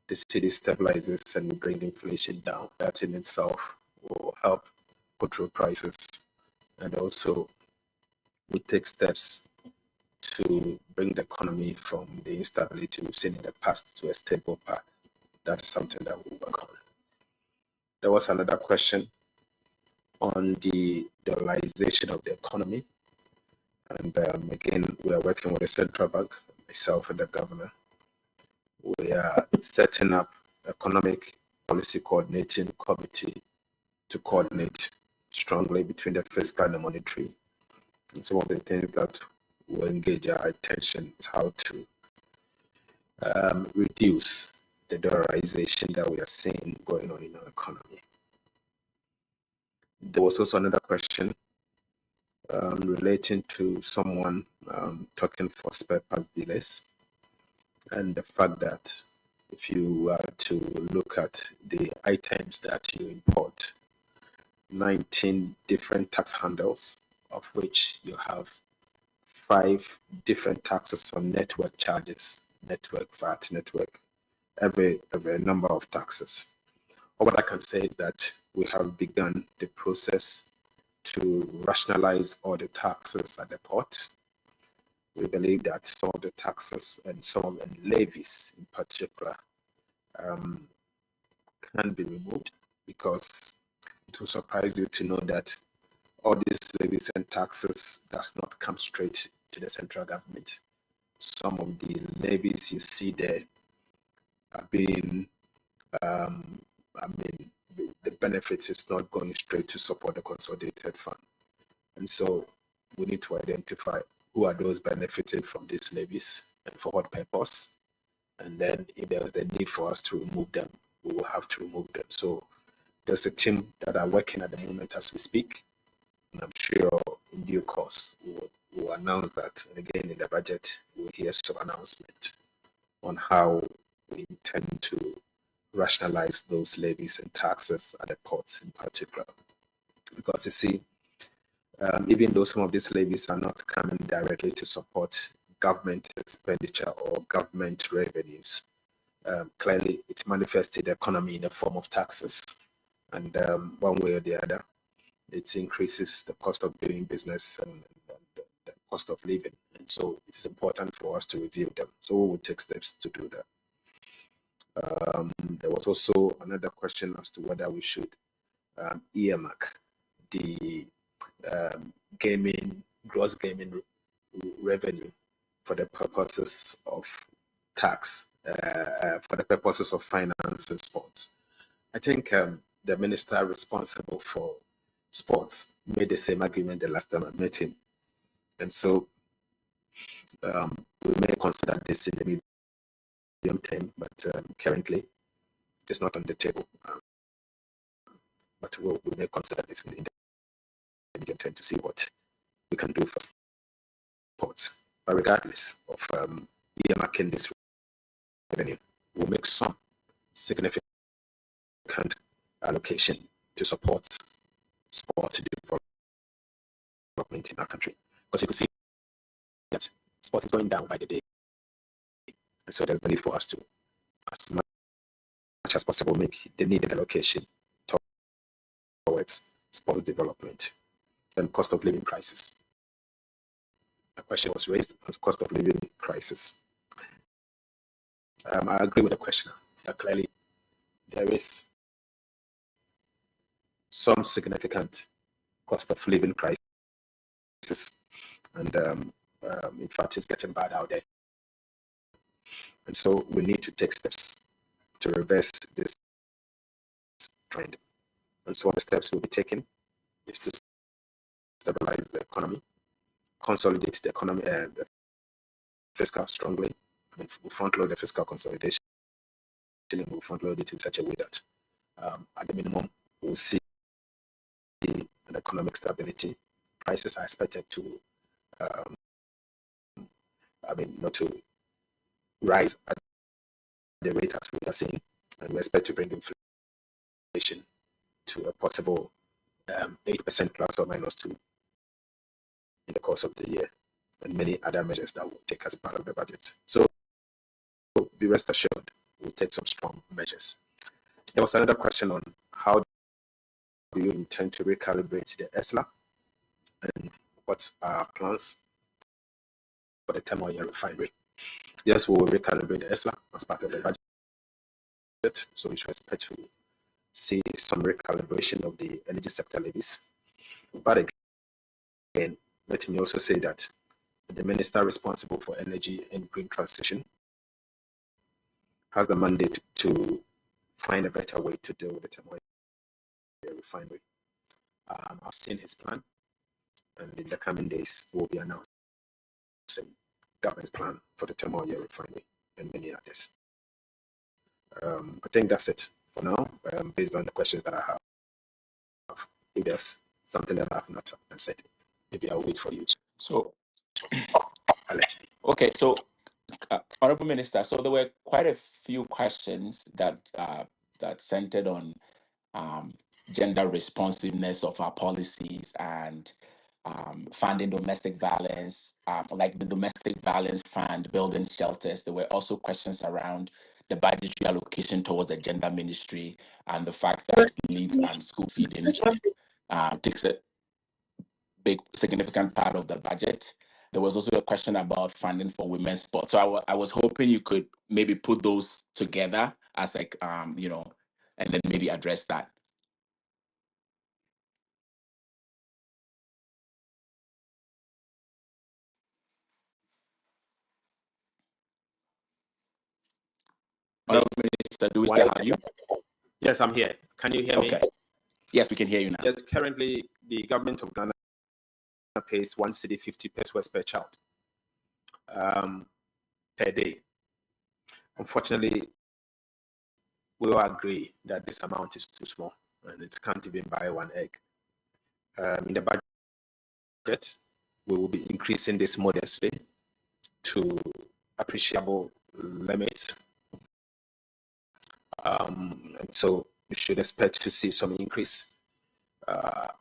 the city stabilizes and we bring inflation down. That in itself will help control prices, and also we take steps to bring the economy from the instability we've seen in the past to a stable path. That is something that we'll work on. There was another question on the dollarization of the economy. And again, we are working with the central bank, myself and the governor. We are setting up economic policy coordinating committee to coordinate strongly between the fiscal and the monetary. And some of the things that will engage our attention is how to reduce the dollarization that we are seeing going on in our economy. There was also another question relating to someone talking for spare parts dealers, and the fact that if you were to look at the items that you import, 19 different tax handles, of which you have 5 different taxes on network charges, network VAT, network, every number of taxes. All what I can say is that we have begun the process to rationalize all the taxes at the port. We believe that some of the taxes and some of the levies in particular can be removed, because it will surprise you to know that all these levies and taxes does not come straight to the central government. Some of the levies you see there are being, the benefits is not going straight to support the consolidated fund. And so we need to identify who are those benefiting from these levies and for what purpose. And then if there's the need for us to remove them, we will have to remove them. So there's a team that are working at the moment as we speak. And I'm sure in due course we'll announce that. And again, in the budget, we'll hear some announcement on how we intend to rationalize those levies and taxes at the ports in particular. Because you see, even though some of these levies are not coming directly to support government expenditure or government revenues, clearly it manifests in the economy in the form of taxes. And one way or the other, it increases the cost of doing business and the cost of living. And so it's important for us to review them. So we will take steps to do that. There was also another question as to whether we should earmark the gross gaming revenue for the purposes of tax, for the purposes of finance and sports. I think the minister responsible for sports made the same agreement the last time I met him. And so we may consider this in the medium term, but currently it's not on the table. But we may consider this in the medium term to see what we can do for sports. But regardless of earmarking this revenue, we'll make some significant allocation to support sport development in our country. Because you can see that sport is going down by the day. And so there's the need for us to, as much as possible, make the needed allocation towards sports development and cost of living crisis. A question was raised on cost of living crisis. I agree with the questioner that clearly there is some significant cost of living crisis, and in fact, it's getting bad out there. And so we need to take steps to reverse this trend. And so the steps we'll be taking is to stabilize the economy, consolidate the economy, the fiscal strongly. I mean, we'll front load the fiscal consolidation, and we'll front load it in such a way that at the minimum we'll see an economic stability. Prices are expected to, not to rise at the rate as we are seeing, and we expect to bring inflation to a possible 8% plus or minus 2 in the course of the year, and many other measures that will take as part of the budget. So be rest assured, we'll take some strong measures. There was another question on how do you intend to recalibrate the ESLA and what are our plans for the thermal oil refinery. Yes, we will recalibrate the ESLA as part of the budget, so we should expect to see some recalibration of the energy sector levies. But again, let me also say that the minister responsible for energy and green transition has the mandate to find a better way to deal with the thermal oil refinery. I've seen his plan, and in the coming days, we'll be announcing government's plan for the thermal oil refinery and many others. I think that's it for now, based on the questions that I have. if there's something that I've not said. Maybe I'll wait for you. So, I'll let you. okay, so Honorable Minister, so there were quite a few questions that that centered on gender responsiveness of our policies and funding domestic violence, like the domestic violence fund, building shelters. There were also questions around the budgetary allocation towards the gender ministry and the fact that leave and school feeding takes a big significant part of the budget. There was also a question about funding for women's sports. So I was hoping you could maybe put those together as like you know, and then maybe address that. Honorable Minister, do we still have you? Yes, I'm here. Can you hear me? Okay. Yes, we can hear you now. Yes, currently the government of Ghana pays 1 cedi 50 pesos per child per day. Unfortunately, we all agree that this amount is too small and it can't even buy one egg. In the budget, we will be increasing this modestly to appreciable limits. And so you should expect to see some increase.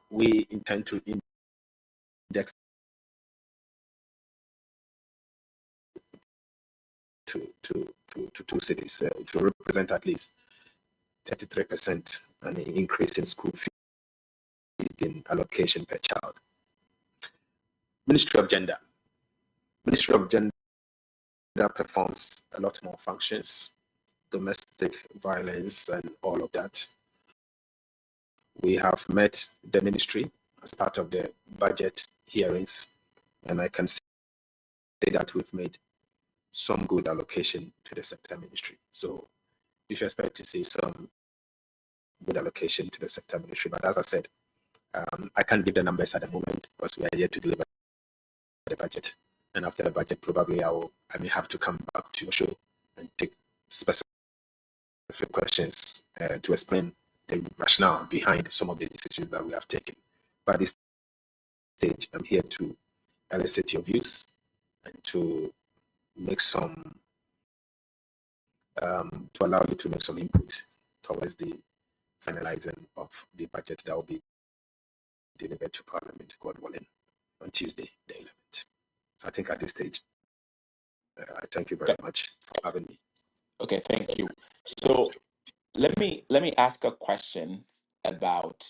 We intend to index to 2 cities to represent at least 33% an increase in school feeding allocation per child. Ministry of Gender performs a lot more functions, domestic violence and all of that. We have met the ministry as part of the budget hearings, and I can say that we've made some good allocation to the sector ministry. So you should expect to see some good allocation to the sector ministry. But as I said, I can't give the numbers at the moment because we are yet to deliver the budget. And after the budget, probably I may have to come back to your show and take specific questions to explain the rationale behind some of the decisions that we have taken. But at this stage, I'm here to elicit your views and to make some, to allow you to make some input towards the finalizing of the budget that will be delivered to Parliament, God willing, on Tuesday, the 11th. So I think at this stage, I thank you very much for having me. Okay, thank you. So let me ask a question about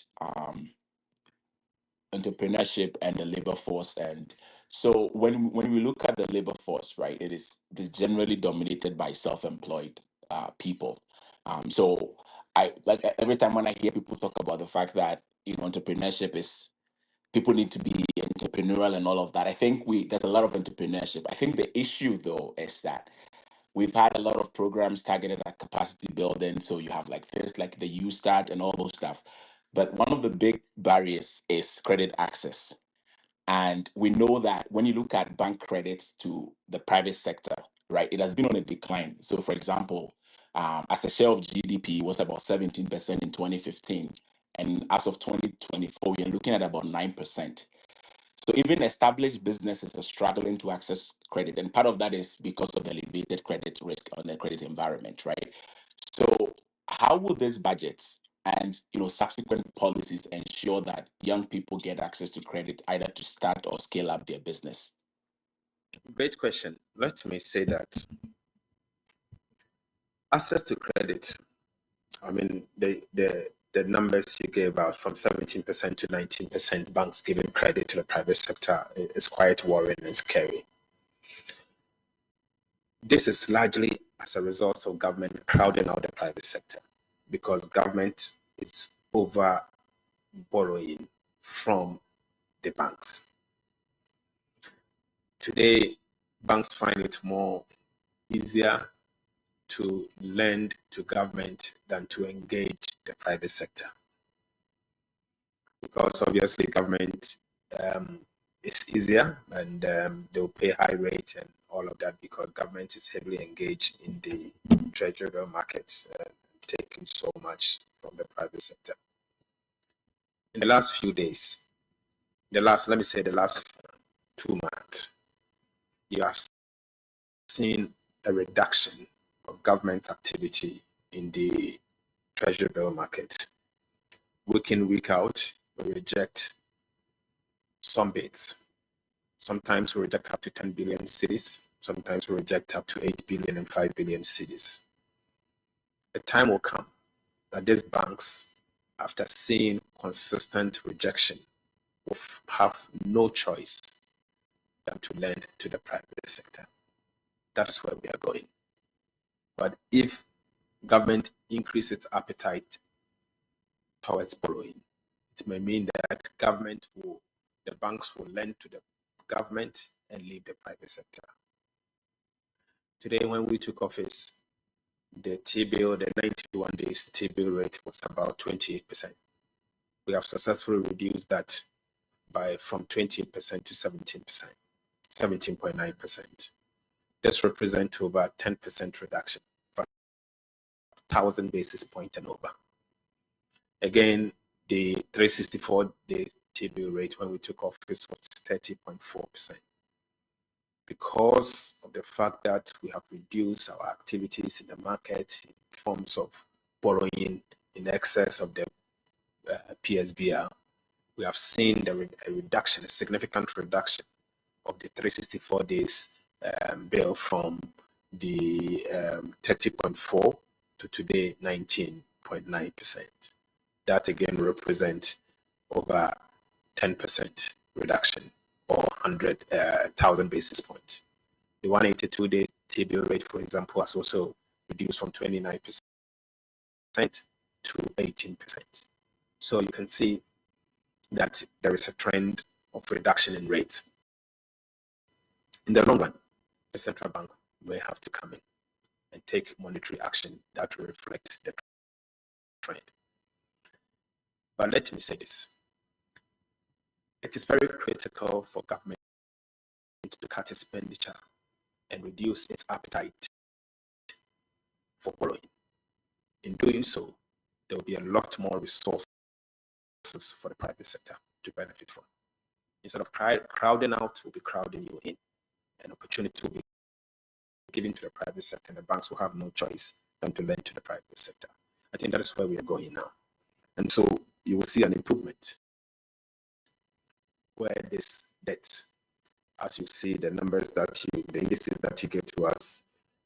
entrepreneurship and the labor force. And so when we look at the labor force, right, it is generally dominated by self-employed people. So I like every time when I hear people talk about the fact that entrepreneurship is people need to be entrepreneurial and all of that. I think there's a lot of entrepreneurship. I think the issue though is that we've had a lot of programs targeted at capacity building. So you have like things like the U Start and all those stuff. But one of the big barriers is credit access. And we know that when you look at bank credits to the private sector, right, it has been on a decline. So, for example, as a share of GDP, it was about 17% in 2015. And as of 2024, we are looking at about 9%. So even established businesses are struggling to access credit. And part of that is because of the elevated credit risk on the credit environment, right? So how will these budgets and subsequent policies ensure that young people get access to credit either to start or scale up their business? Great question. Let me say that access to credit, I mean, the numbers you gave out from 17% to 19% banks giving credit to the private sector is quite worrying and scary. This is largely as a result of government crowding out the private sector because government is over borrowing from the banks. Today, banks find it more easier to lend to government than to engage the private sector. Because obviously government is easier and they'll pay high rate and all of that because government is heavily engaged in the treasury markets, taking so much from the private sector. in the last few days, the last 2 months, you have seen a reduction of government activity in the treasury bill market. Week in, week out, we reject some bids. Sometimes we reject up to 10 billion cedis. Sometimes we reject up to 8 billion and 5 billion cedis. A time will come that these banks, after seeing consistent rejection, will have no choice than to lend to the private sector. That's where we are going. But if government increases its appetite towards borrowing, it may mean that the banks will lend to the government and leave the private sector. Today, when we took office, the T-bill, the 91 days T-bill rate was about 28%. We have successfully reduced that from 28% to 17%, 17.9%. This represents over 10% reduction, 1,000 basis points and over. Again, the 364-day T-bill rate when we took office was 30.4%. Because of the fact that we have reduced our activities in the market in forms of borrowing in excess of the PSBR, we have seen a reduction, a significant reduction of the 364 days bill from the 30.4 to today 19.9%. That again represents over 10% reduction or 100,000 basis points. The 182-day T-bill rate, for example, has also reduced from 29% to 18%. So you can see that there is a trend of reduction in rates. In the long run, the central bank may have to come in and take monetary action that will reflect the trend. But let me say this. It is very critical for government to cut expenditure and reduce its appetite for borrowing. In doing so, there will be a lot more resources for the private sector to benefit from. Instead of crowding out, we'll be crowding you in. An opportunity will be given to the private sector, and the banks will have no choice than to lend to the private sector. I think that is where we are going now. And so you will see an improvement where this debt, as you see the numbers the indices that you gave to us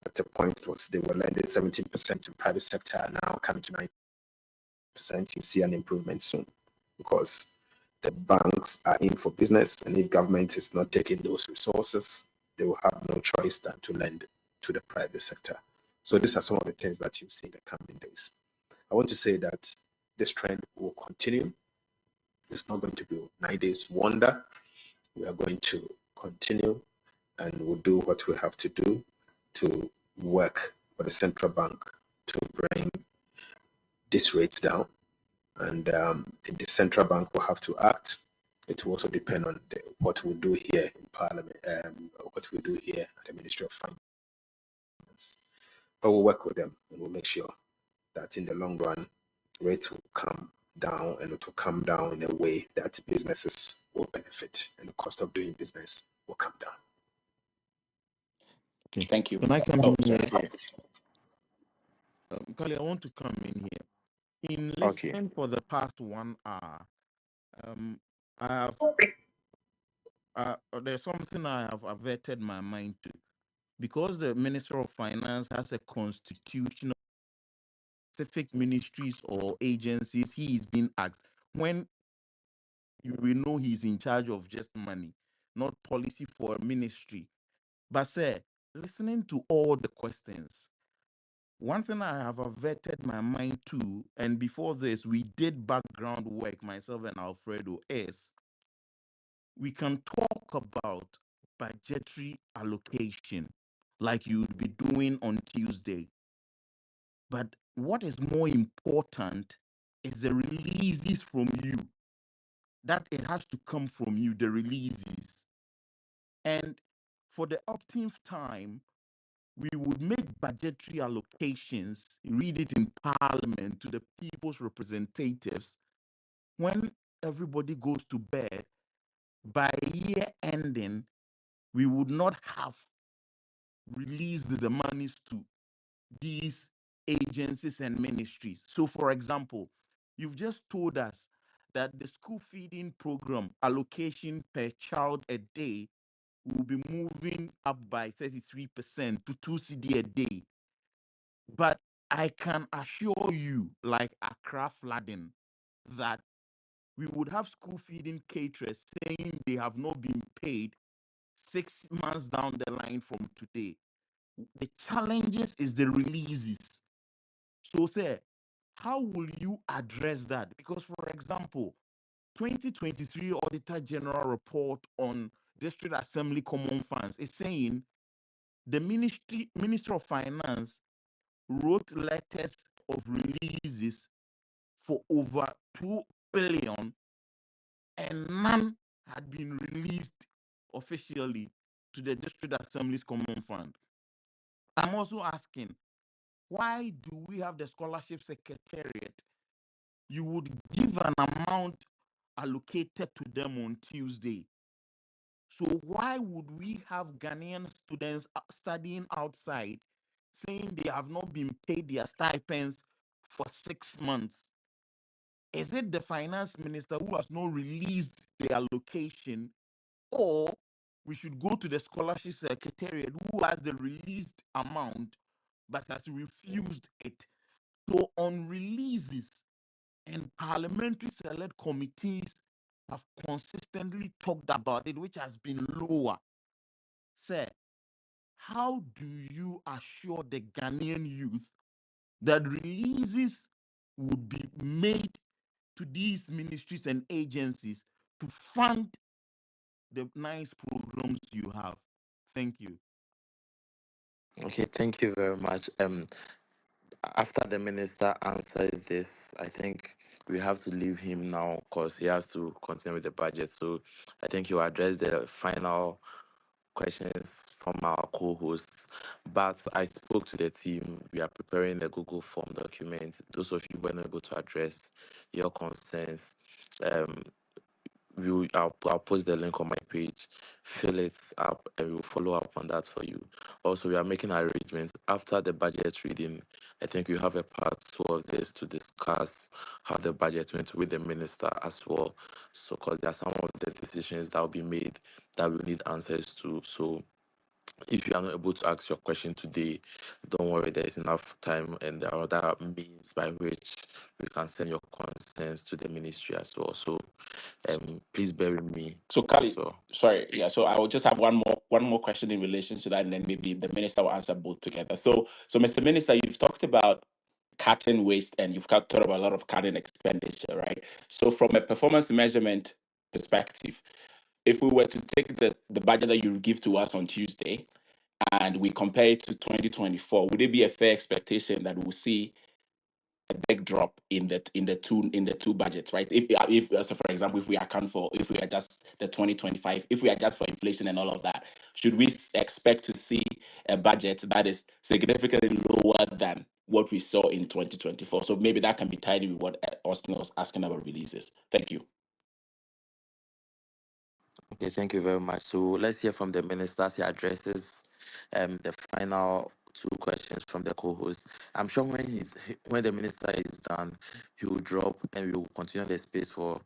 at the point was they were lending 17% to private sector, now coming to 9%. You see an improvement soon because the banks are in for business, and if government is not taking those resources, they will have no choice than to lend to the private sector. So these are some of the things that you see in the coming days. I want to say that this trend will continue. It's not going to be a 9 days wonder. We are going to continue, and we'll do what we have to do to work for the central bank to bring these rates down. And the central bank will have to act. It will also depend on what we do here in Parliament, what we do here at the Ministry of Finance. But we'll work with them, and we'll make sure that in the long run, rates will come down, and it will come down in a way that businesses will benefit, and the cost of doing business will come down. Okay. Thank you. Can I come Oh, in here? sorry. Kali, I want to come in here. In Okay. listening for the past 1 hour, I have there's something I have averted my mind to, because the Minister of Finance has a constitutional specific ministries or agencies he is being asked when we know he's in charge of just money, not policy for a ministry. But sir, listening to all the questions, one thing I have averted my mind to, and before this, we did background work, myself and Alfredo, is we can talk about budgetary allocation like you would be doing on Tuesday. But what is more important is the releases from you. That it has to come from you, the releases. And for the umpteenth time, we would make budgetary allocations, read it in Parliament to the people's representatives, when everybody goes to bed, by year ending, we would not have released the monies to these agencies and ministries. So, for example, you've just told us that the school feeding program allocation per child a day will be moving up by 33% to 2 CD a day. But I can assure you, like Accra flooding, that we would have school feeding caterers saying they have not been paid 6 months down the line from today. The challenges is the releases. So, sir, how will you address that? Because, for example, 2023 Auditor General report on District Assembly Common Funds is saying the Minister of Finance wrote letters of releases for over 2 billion and none had been released officially to the District Assembly's Common Fund. I'm also asking, why do we have the Scholarship Secretariat? You would give an amount allocated to them on Tuesday. So why would we have Ghanaian students studying outside saying they have not been paid their stipends for 6 months? Is it the finance minister who has not released the allocation, or we should go to the scholarship secretariat who has the released amount but has refused it? So on releases, and parliamentary select committees have consistently talked about it, which has been lower. Sir, how do you assure the Ghanaian youth that releases would be made to these ministries and agencies to fund the nice programs you have? Thank you. Okay, thank you very much. After the minister answers this, I think we have to leave him now because he has to continue with the budget. So I think he'll address the final questions from our co-hosts. But I spoke to the team. We are preparing the Google form document. Those of you who were not able to address your concerns, um, I'll post the link on my page. Fill it up, and we'll follow up on that for you. Also, we are making arrangements after the budget reading. I think we have a part two of this to discuss how the budget went with the minister as well. So, because there are some of the decisions that will be made that we need answers to. So, if you are not able to ask your question today, don't worry, there is enough time, and there are other means by which we can send your concerns to the ministry as well. So, please bear with me So, as Kali, well. sorry, yeah. So I will just have one more question in relation to that, and then maybe the minister will answer both together. So, Mr. Minister, you've talked about cutting waste, and you've talked about a lot of cutting expenditure, right? So, from a performance measurement perspective, if we were to take the budget that you give to us on Tuesday and we compare it to 2024, would it be a fair expectation that we'll see a big drop in the two budgets, right? If so for example, if we adjust the 2025, if we adjust for inflation and all of that, should we expect to see a budget that is significantly lower than what we saw in 2024? So maybe that can be tied with what Austin was asking about releases. Thank you. Okay, thank you very much. So let's hear from the minister as he addresses the final two questions from the co-host. I'm sure when the minister is done, he will drop and we will continue the space for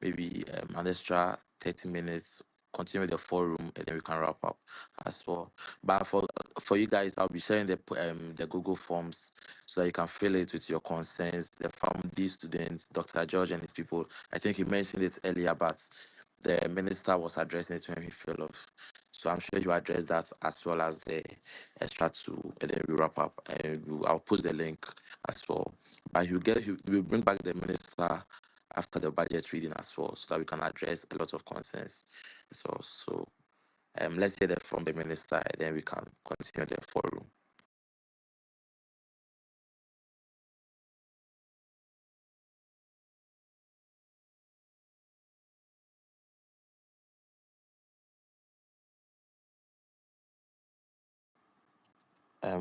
maybe an extra 30 minutes. Continue the forum and then we can wrap up as well. But for you guys, I'll be sharing the Google forms so that you can fill it with your concerns. The these students, Dr. George and his people. I think he mentioned it earlier, but the minister was addressing it when he fell off. So I'm sure you address that as well as the extra two, and then we wrap up. And I'll post the link as well. But we'll bring back the minister after the budget reading as well, so that we can address a lot of concerns. So let's hear that from the minister, and then we can continue the forum.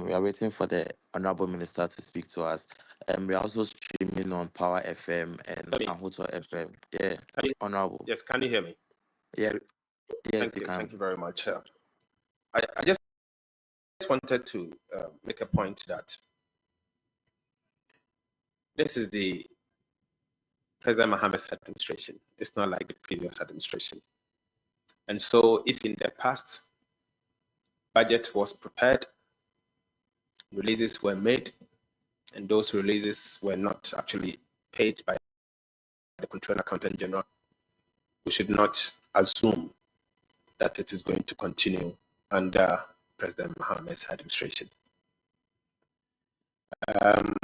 We are waiting for the honorable minister to speak to us. We are also streaming on Power FM and Sorry, Ahuto FM. Yeah, can you, Honorable. yes, can you hear me? Yeah, yes, you Thank can. you very much. I just wanted to make a point that this is the President Mohammed's administration. It's not like the previous administration. And so if in the past budget was prepared, releases were made, and those releases were not actually paid by the Controller Accountant General, we should not assume that it is going to continue under President Mohammed's administration. Um,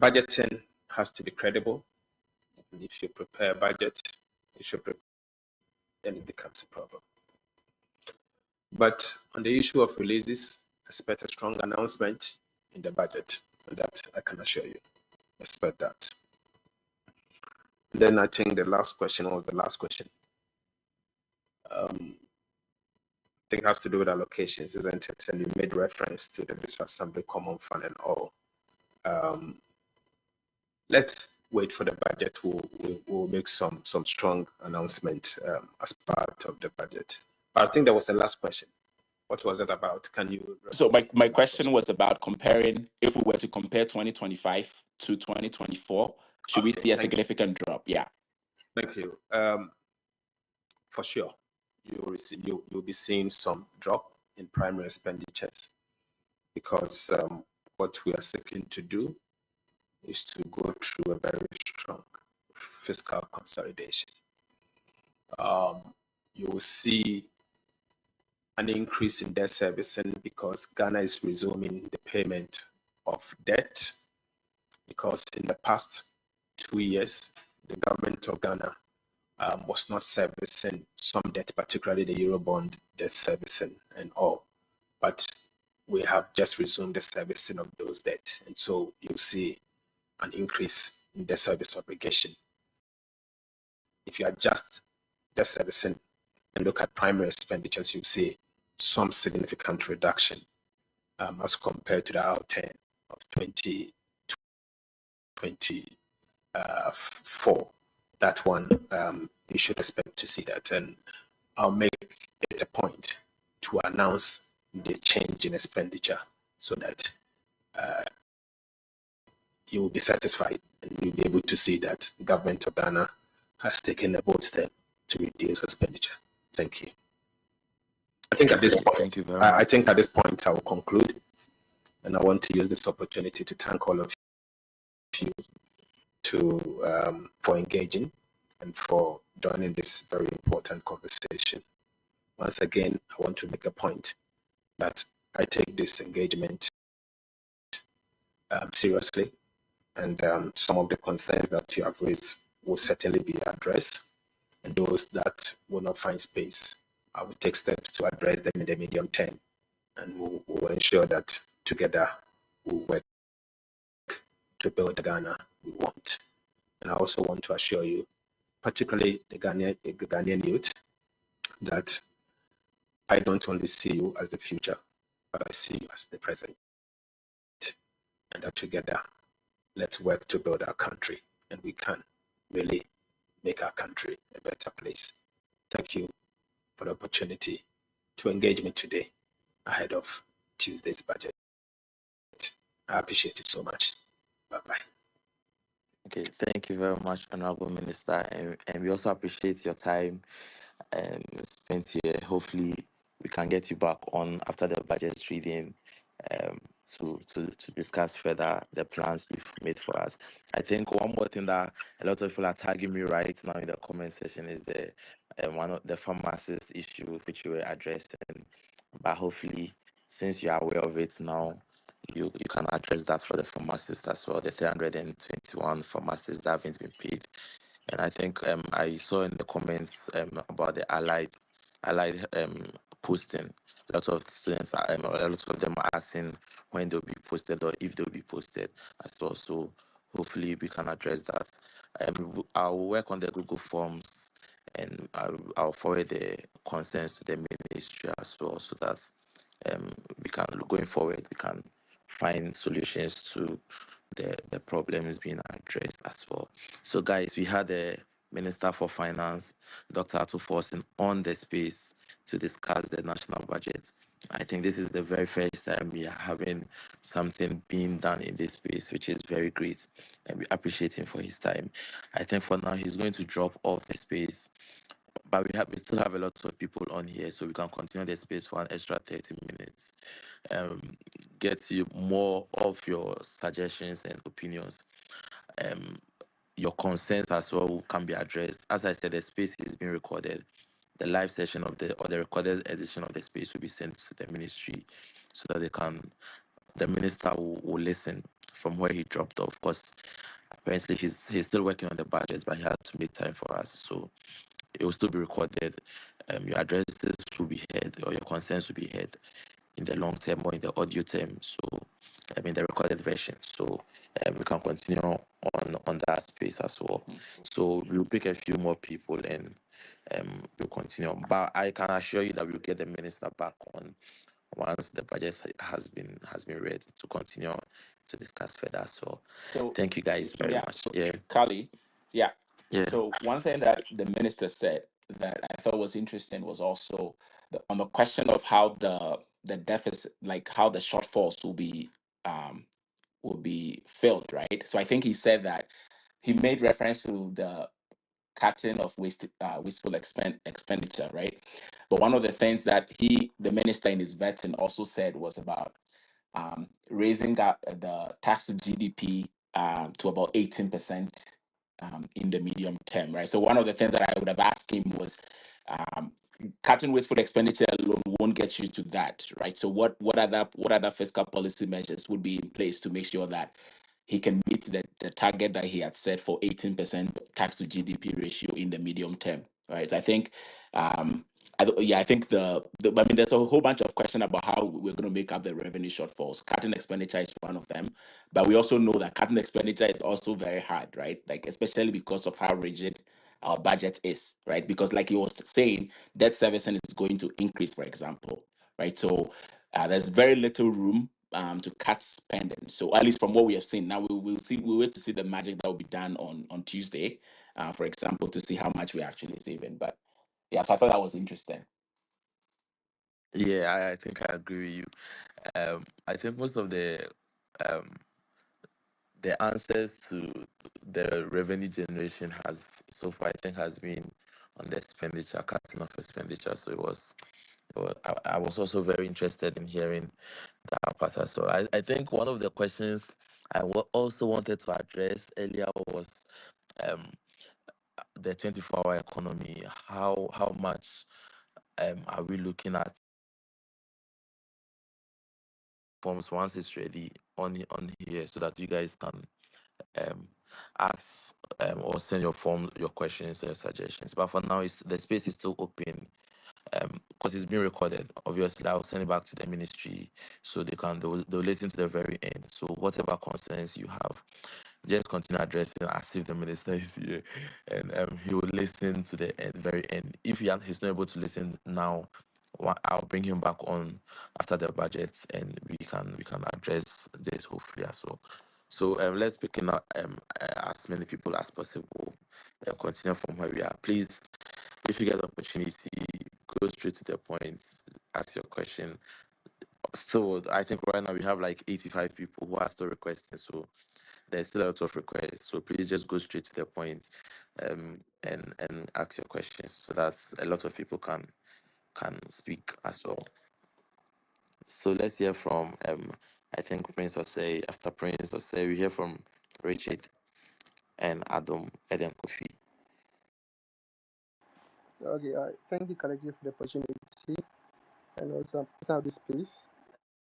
Budgeting has to be credible. And if you prepare a budget, you should prepare, then it becomes a problem. But on the issue of releases, expect a strong announcement in the budget, and that I can assure you. Expect that. And then I think the last question was the last question. I think it has to do with allocations, isn't it? And you made reference to the Business Assembly Common Fund and all. Let's wait for the budget. We'll make some strong announcement as part of the budget. But I think there was a last question. What was it about? Can you? So my question was about comparing, if we were to compare 2025 to 2024, should we Okay, see a thank you. significant drop? Yeah. Thank you. For sure, you'll be seeing some drop in primary expenditures because what we are seeking to do is to go through a very strong fiscal consolidation. You will see an increase in debt servicing because Ghana is resuming the payment of debt, because in the past 2 years, the government of Ghana was not servicing some debt, particularly the Eurobond debt servicing and all. But we have just resumed the servicing of those debts. And so you'll see an increase in debt service obligation. If you adjust debt servicing and look at primary expenditures, you'll see some significant reduction as compared to the outturn of 2024. That one, you should expect to see that. And I'll make it a point to announce the change in expenditure so that you will be satisfied and you'll be able to see that the government of Ghana has taken a bold step to reduce expenditure. Thank you. I think at this point, Thank you very much. I think at this point I will conclude, and I want to use this opportunity to thank all of you for engaging and for joining this very important conversation. Once again, I want to make a point that I take this engagement seriously, and some of the concerns that you have raised will certainly be addressed, and those that will not find space, I will take steps to address them in the medium term, and we'll ensure that together we'll work to build the Ghana we want. And I also want to assure you, particularly the Ghanaian youth, that I don't only see you as the future, but I see you as the present. And that together, let's work to build our country, and we can really make our country a better place. Thank you for the opportunity to engage me today ahead of Tuesday's budget. I appreciate it so much. Bye-bye. Okay, thank you very much, Honorable Minister, and we also appreciate your time spent here. Hopefully, we can get you back on after the budget reading to discuss further the plans you've made for us. I think one more thing that a lot of people are tagging me right now in the comment section is the one of the pharmacist issue which you were addressing. But hopefully, since you are aware of it now, you can address that for the pharmacists as well. The 321 pharmacists that haven't been paid. And I think I saw in the comments about the allied posting. A lot of students, a lot of them are asking when they'll be posted or if they'll be posted as well. So hopefully we can address that. I'll work on the Google Forms, and I'll forward the concerns to the ministry as well, so that we can, going forward, we can find solutions to the problem is being addressed as well. So, guys, we had the Minister for Finance, Dr. Atu Forson, on the space to discuss the national budget. I think this is the very first time we are having something being done in this space, which is very great, and we appreciate him for his time. I think for now he's going to drop off the space, but we still have a lot of people on here, so we can continue the space for an extra 30 minutes. Um, get you more of your suggestions and opinions. Um, your concerns as well can be addressed. As I said, the space is being recorded. The live session of the recorded edition of the space will be sent to the ministry so that the minister will listen from where he dropped off. Because apparently he's still working on the budget, but he had to make time for us. So it will still be recorded. Your addresses will be heard, or your concerns will be heard in the long term or in the audio term. So I mean the recorded version. So we can continue on that space as well. So we'll pick a few more people and we'll continue. But I can assure you that we'll get the minister back on once the budget has been read to continue to discuss further as well. So Thank you guys very yeah, much. so Yeah. Kali, yeah. Yeah. So one thing that the minister said that I thought was interesting was also on the question of how the deficit, like how the shortfalls will be filled, right? So I think he said that he made reference to the cutting of wasteful expenditure, right? But one of the things that the minister in his vetting also said was about raising the tax to GDP to about 18% in the medium term, right? So one of the things that I would have asked him was um, cutting wasteful expenditure alone won't get you to that, right? So what other fiscal policy measures would be in place to make sure that he can meet the target that he had set for 18% tax to GDP ratio in the medium term, right? So I think I think I mean, there's a whole bunch of question about how we're going to make up the revenue shortfalls. Cutting expenditure is one of them, but we also know that cutting expenditure is also very hard, right? Like especially because of how rigid our budget is, right? Because like you was saying, debt servicing is going to increase, for example, right? So there's very little room to cut spending. So at least from what we have seen, now we wait to see the magic that will be done on Tuesday, for example, to see how much we're actually saving. But yeah, so I thought that was interesting. Yeah, I think I agree with you. I think most of um, the answers to the revenue generation has so far, I think, has been on the expenditure, cutting off expenditure. So I was also very interested in hearing that part as well. I think one of the questions also wanted to address earlier was um, the 24-hour economy. How much are we looking at forms once it's ready on here so that you guys can um, ask or send your questions or your suggestions. But for now, the space is still open because it's being recorded. Obviously, I'll send it back to the ministry so they'll listen to the very end. So whatever concerns you have, just continue addressing as if the minister is here, and he will listen to the very end. If he's not able to listen now, I'll bring him back on after the budget, and we can address this hopefully as well. So let's pick in as many people as possible and continue from where we are. Please, if you get the opportunity, go straight to the point, ask your question. So I think right now we have like 85 people who are still requesting. So there's still a lot of requests. So please just go straight to the point, and ask your questions so that a lot of people can speak as well. So let's hear from I think Prince will say after Prince will say we hear from Richard and Adam Eden Kofi. Okay, thank you, Kaleji, for the opportunity and also putting out this space.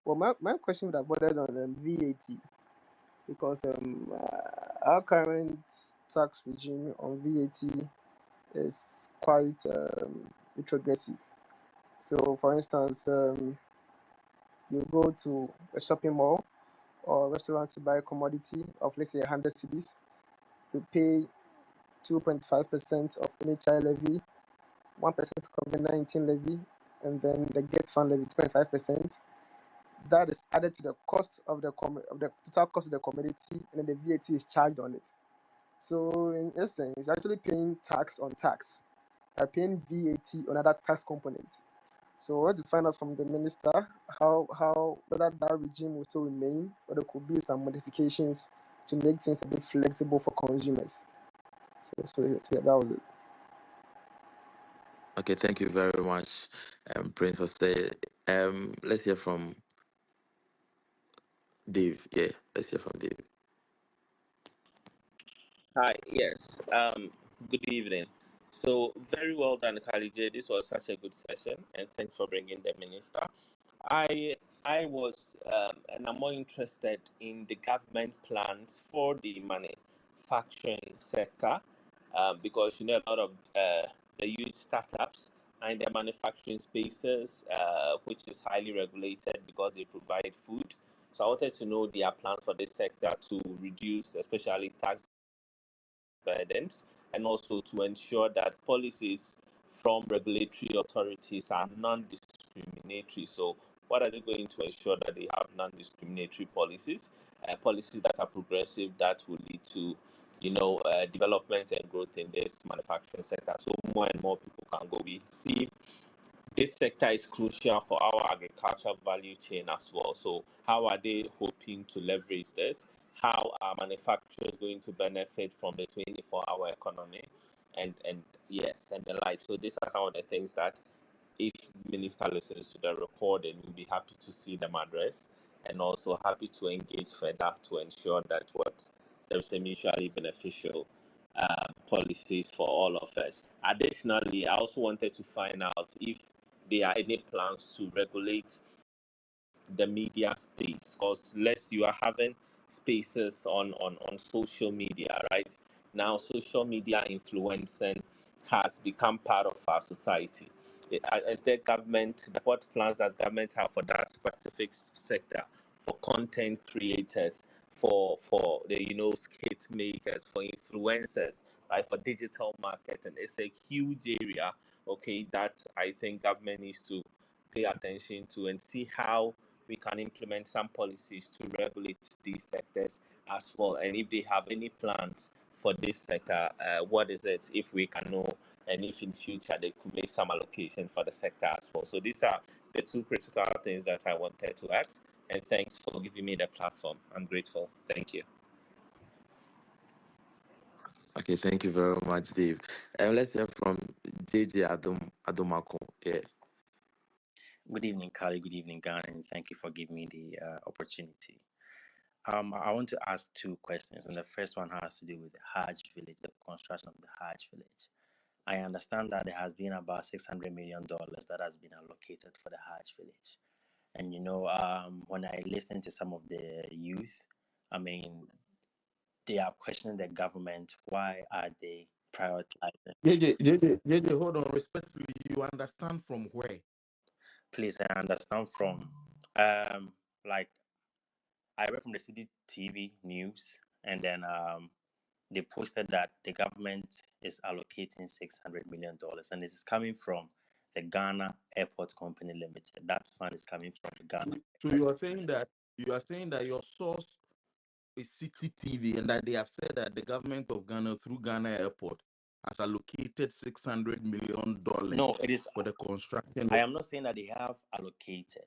Well, my question would have bordered on VAT because our current tax regime on VAT is quite retrogressive. So, for instance, you go to a shopping mall or restaurant to buy a commodity of, let's say, 100 cedis, you pay 2.5% of NHI levy, 1% COVID-19 levy, and then the get fund levy 25%. that is added to the cost of of the total cost of the commodity, and then the VAT is charged on it. So in essence, it's actually paying tax on tax, paying VAT on other tax components. So we want to find out from the minister how whether that regime will still remain, or there could be some modifications to make things a bit flexible for consumers. So yeah, that was it. Okay, thank you very much, Prince Jose. Let's hear from Dave. Yeah, let's hear from Dave. Hi, yes. Good evening. So, very well done, Khalid. This was such a good session, and thanks for bringing the minister. I was, and I'm more interested in the government plans for the manufacturing sector, because you know a lot of the youth startups and the manufacturing spaces, which is highly regulated because they provide food. So I wanted to know their plans for this sector to reduce, especially tax burdens, and also to ensure that policies from regulatory authorities are non-discriminatory. So, what are they going to ensure that they have non-discriminatory policies, policies that are progressive, that will lead to, development and growth in this manufacturing sector, so more and more people can go. We see this sector is crucial for our agricultural value chain as well. So, how are they hoping to leverage this? How are manufacturers going to benefit from the 24-hour economy? And yes, and the like. So, these are some of the things that, if Minister listens to the recording, we'll be happy to see them address, and also happy to engage further to ensure that what there is a mutually beneficial policies for all of us. Additionally, I also wanted to find out if there are any plans to regulate the media space, because less you are having spaces on social media, right? Now social media influencing has become part of our society. Is there government, what plans does government have for that specific sector, for content creators, for the skit makers, for influencers, right, for digital marketing? It's a huge area, okay, that I think government needs to pay attention to and see how we can implement some policies to regulate these sectors as well. And if they have any plans for this sector, what is it, if we can know, and if in future they could make some allocation for the sector as well. So these are the two critical things that I wanted to ask. And thanks for giving me the platform. I'm grateful. Thank you. Okay, thank you very much, Dave. Let's hear from JJ Adomako. Yeah. Good evening, Kali. Good evening, Ghana, and thank you for giving me the opportunity. I want to ask two questions, and the first one has to do with the Hajj village, the construction of the Hajj village. I understand that there has been about $600 million that has been allocated for the Hajj village. And when I listen to some of the youth, I mean, they are questioning the government. Why are they prioritizing? JJ, hold on. Respectfully, you understand from where? Please, I understand from, like, I read from the CDTV news, and then they posted that the government is allocating $600 million, and this is coming from the Ghana Airport Company Limited. That fund is coming from the Ghana. So you are saying that your source is CCTV, and that they have said that the government of Ghana through Ghana Airport has allocated $600 million No, it is. for the construction I of. am not saying that they have allocated,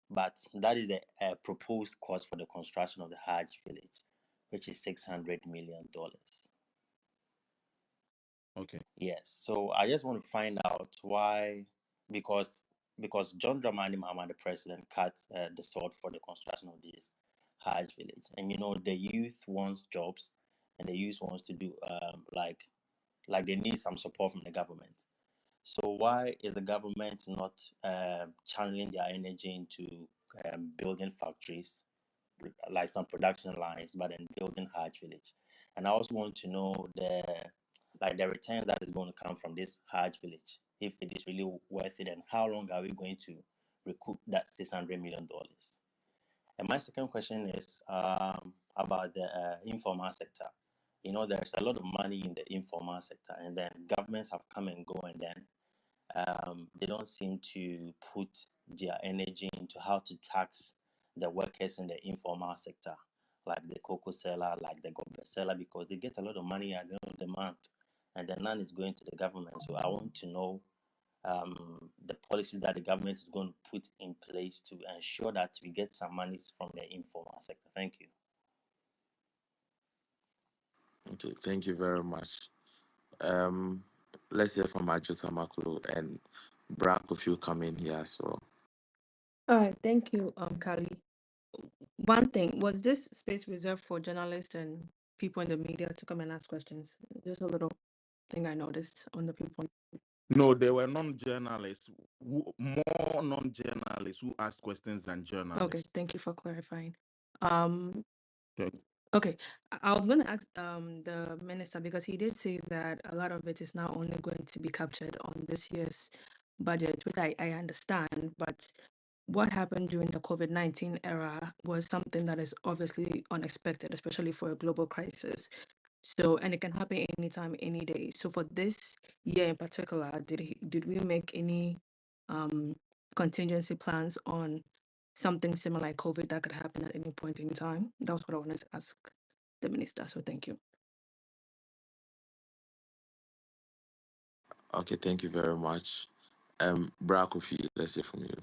but that is a proposed cost for the construction of the Hajj village, which is $600 million. Okay. Yes. So I just want to find out why, because John Dramani Mahama, the president, cut the sword for the construction of this Hajj village, and the youth wants jobs, and the youth wants to do like they need some support from the government. So why is the government not channeling their energy into building factories, like some production lines, but then building Hajj village? And I also want to know the return that is going to come from this Hajj village, if it is really worth it, and how long are we going to recoup that $600 million? And my second question is about the informal sector. There's a lot of money in the informal sector, and then governments have come and go, and then they don't seem to put their energy into how to tax the workers in the informal sector, like the cocoa seller, like the goblet seller, because they get a lot of money at the end of the month, and the none is going to the government. So I want to know the policy that the government is going to put in place to ensure that we get some money from the informal sector. Thank you. Okay, thank you very much. Let's hear from Ajota Makulu and Brack if you come in here as well. All right, thank you, Kali. One thing, was this space reserved for journalists and people in the media to come and ask questions? Just a little thing I noticed on the people. No, there were non-journalists, more non-journalists who asked questions than journalists. Okay, thank you for clarifying. Okay. Okay, I was going to ask the minister, because he did say that a lot of it is now only going to be captured on this year's budget, which I understand, but what happened during the COVID-19 era was something that is obviously unexpected, especially for a global crisis. So, and it can happen anytime, any day. So for this year in particular, did we make any contingency plans on something similar like COVID that could happen at any point in time? That was what I wanted to ask the minister. So thank you. Okay, thank you very much. Brack Kofi, let's hear from you.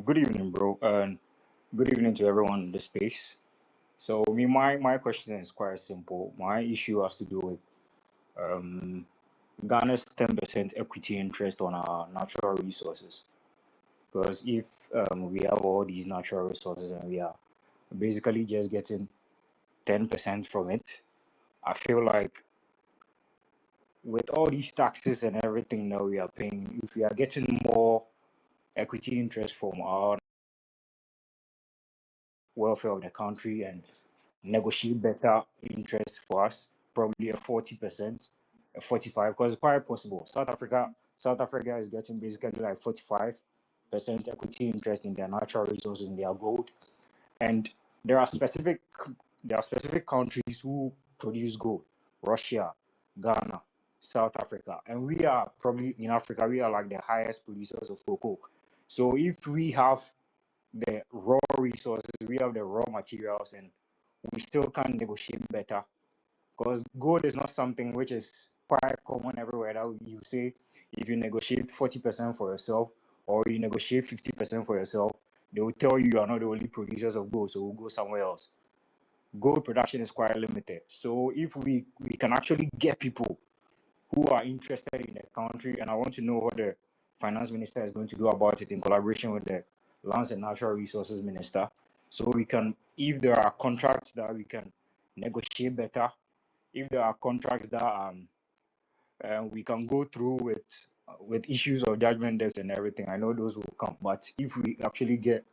Good evening, bro, and good evening to everyone in the space. So, my question is quite simple. My issue has to do with Ghana's 10% equity interest on our natural resources. Because if we have all these natural resources and we are basically just getting 10% from it, I feel like with all these taxes and everything that we are paying, if we are getting more equity interest from our welfare of the country and negotiate better interest for us, probably a 40%, a 45, because it's quite possible. South Africa is getting basically like 45% equity interest in their natural resources, in their gold. And there are specific countries who produce gold: Russia, Ghana, South Africa. And we are probably in Africa, we are like the highest producers of cocoa. So if we have the raw resources, we have the raw materials, and we still can negotiate better, because gold is not something which is quite common everywhere. That you say if you negotiate 40% for yourself or you negotiate 50% for yourself, they will tell you are not the only producers of gold, so we'll go somewhere else. Gold production is quite limited. So if we can actually get people who are interested in the country, and I want to know what the finance minister is going to do about it in collaboration with the lands and natural resources minister, so we can, if there are contracts that we can negotiate better, if there are contracts that we can go through with issues of judgment debts and everything, I know those will come. But if we actually get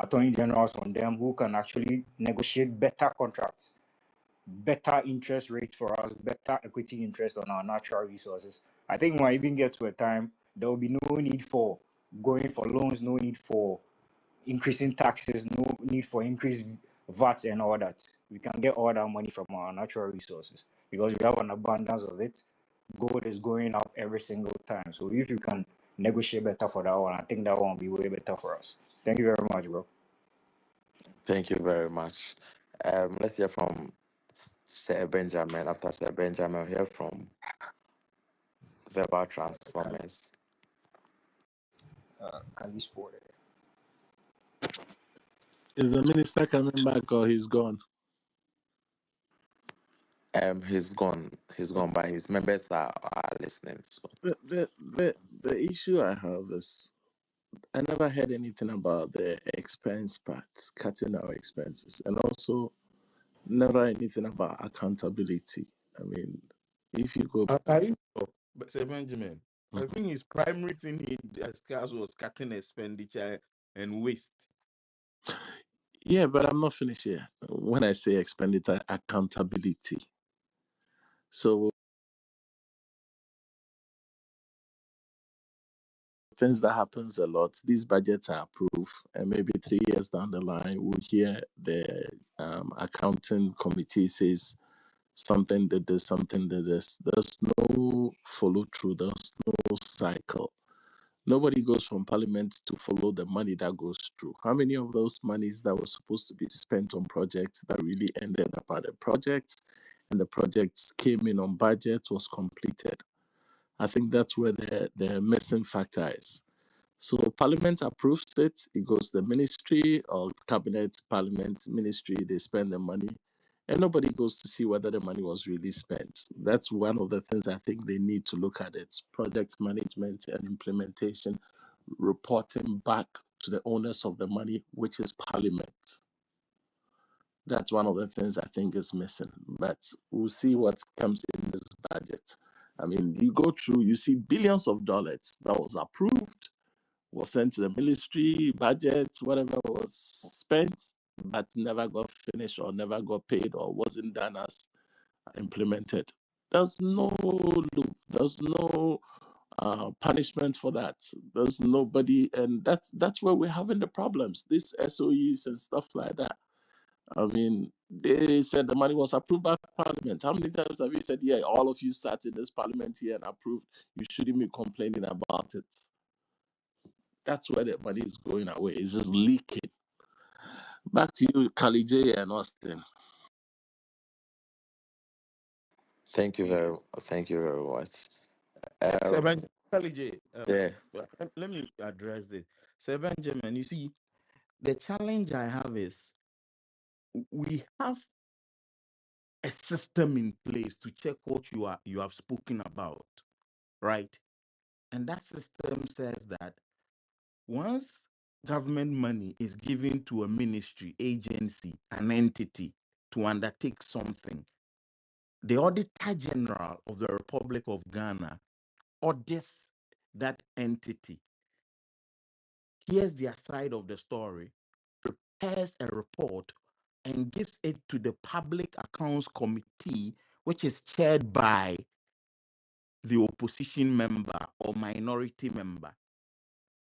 attorney generals on them who can actually negotiate better contracts, better interest rates for us, better equity interest on our natural resources, I think we'll even get to a time there will be no need for going for loans, no need for increasing taxes, no need for increased VAT and all that. We can get all that money from our natural resources because we have an abundance of it. Gold is going up every single time. So if you can negotiate better for that one, I think that one will be way better for us. Thank you very much, bro. Thank you very much. Let's hear from Sir Benjamin. After Sir Benjamin, we'll hear from Verbal Transformers. Kali Sport. Is the minister coming back or he's gone? He's gone. He's gone, but his members are listening. So The issue I have is I never heard anything about the expense part, cutting our expenses, and also never anything about accountability. I mean, if you go, Are you sure? But Sir Benjamin, I think his primary thing he discussed was cutting expenditure and waste. yeah, but I'm not finished here. When I say expenditure, accountability. So things that happens a lot. These budgets are approved, and maybe 3 years down the line, we'll hear the accounting committee says something did this, something did this. There's no follow through. There's no cycle. Nobody goes from parliament to follow the money that goes through. How many of those monies that were supposed to be spent on projects that really ended up at a project and the projects came in on budget, was completed? I think that's where the missing factor is. So Parliament approves it, it goes to the ministry or cabinet, Parliament, ministry, they spend the money, and nobody goes to see whether the money was really spent. That's one of the things I think they need to look at. It's project management and implementation, reporting back to the owners of the money, which is Parliament. That's one of the things I think is missing. But we'll see what comes in this budget. I mean, you go through, you see billions of dollars that was approved, was sent to the ministry, budget, whatever was spent, but never got finished or never got paid or wasn't done as implemented. There's no loop, there's no punishment for that. There's nobody, and that's where we're having the problems. These SOEs and stuff like that. I mean, they said the money was approved by Parliament. How many times have you said, yeah, all of you sat in this Parliament here and approved? You shouldn't be complaining about it. That's where the money is going away. It's just leaking. Back to you, Kali J and Austin. Thank you very much. Sir Benjamin, Yeah. let me address this. Sir Benjamin, you see, the challenge I have is we have a system in place to check what you have spoken about, right? And that system says that once government money is given to a ministry, agency, an entity to undertake something, the Auditor General of the Republic of Ghana audits that entity, hears their side of the story, prepares a report, and gives it to the Public Accounts Committee, which is chaired by the opposition member or minority member.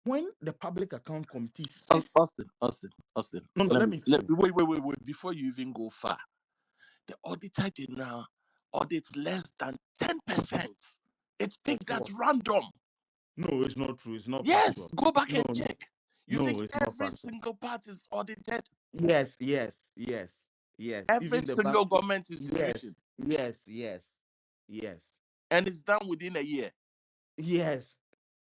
When the Public Account Committee says, Austin. no, let me finish. Wait. Before you even go far, the Auditor General audits less than 10%. It's picked at random. No, it's not true. It's not Yes, factual. go back and No, check. You no, think it's not every factual. single part is audited? Yes. Every Even the single bank. government institution. Yes. And it's done within a year. Yes.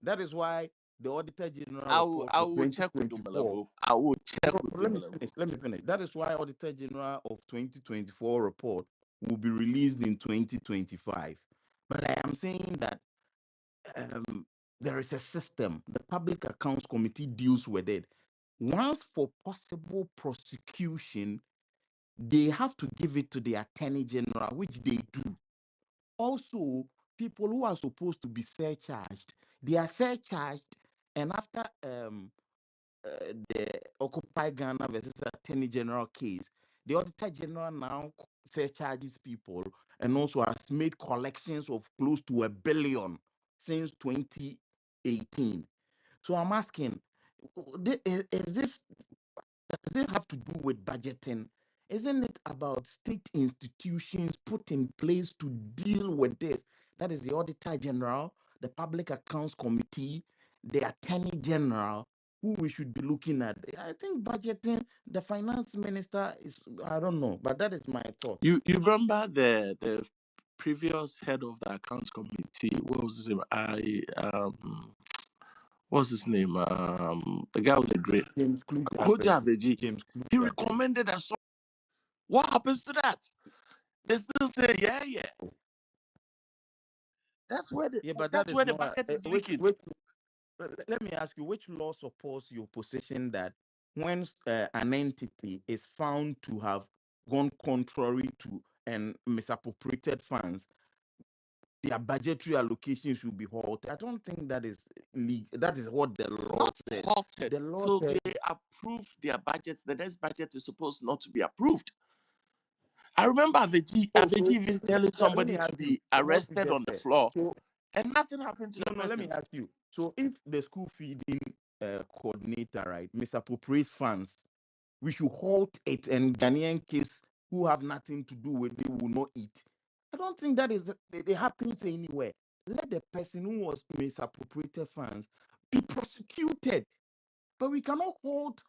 That is why the Auditor General report I for will check with 2024. Dumelevo. I will check No, with let me Dumelevo. finish. That is why Auditor General of 2024 report will be released in 2025. But I am saying that there is a system. The Public Accounts Committee deals with it. Once for possible prosecution, they have to give it to the Attorney General, which they do. Also, people who are supposed to be surcharged, they are surcharged, and after the Occupy Ghana versus Attorney General case, the Auditor General now surcharges people and also has made collections of close to $1 billion since 2018. So I'm asking, is this, does it have to do with budgeting? Isn't it about state institutions put in place to deal with this? That is the Auditor General, the Public Accounts Committee, the Attorney General, who we should be looking at. I think budgeting, the Finance Minister is, I don't know, but that is my thought. You remember the previous head of the accounts committee? What was his name? What's his name? The guy with the great James Kluge. James. He recommended us. What happens to that? They still say, yeah. That's where the bucket is leaking. Let me ask you, which law supports your position that when an entity is found to have gone contrary to and misappropriated funds, their budgetary allocation should be halted? I don't think that is legal. That is what the law Not says. halted. The law So says they approve their budgets. The next budget is supposed not to be approved. I remember Aveji even telling somebody to be arrested on the floor, and nothing happened to the person. Let me ask you. So if the school feeding coordinator, right, misappropriates funds, we should halt it, and Ghanaian kids who have nothing to do with it will not eat. I don't think that is it happens anywhere. Let the person who was misappropriated funds be prosecuted. But we cannot hold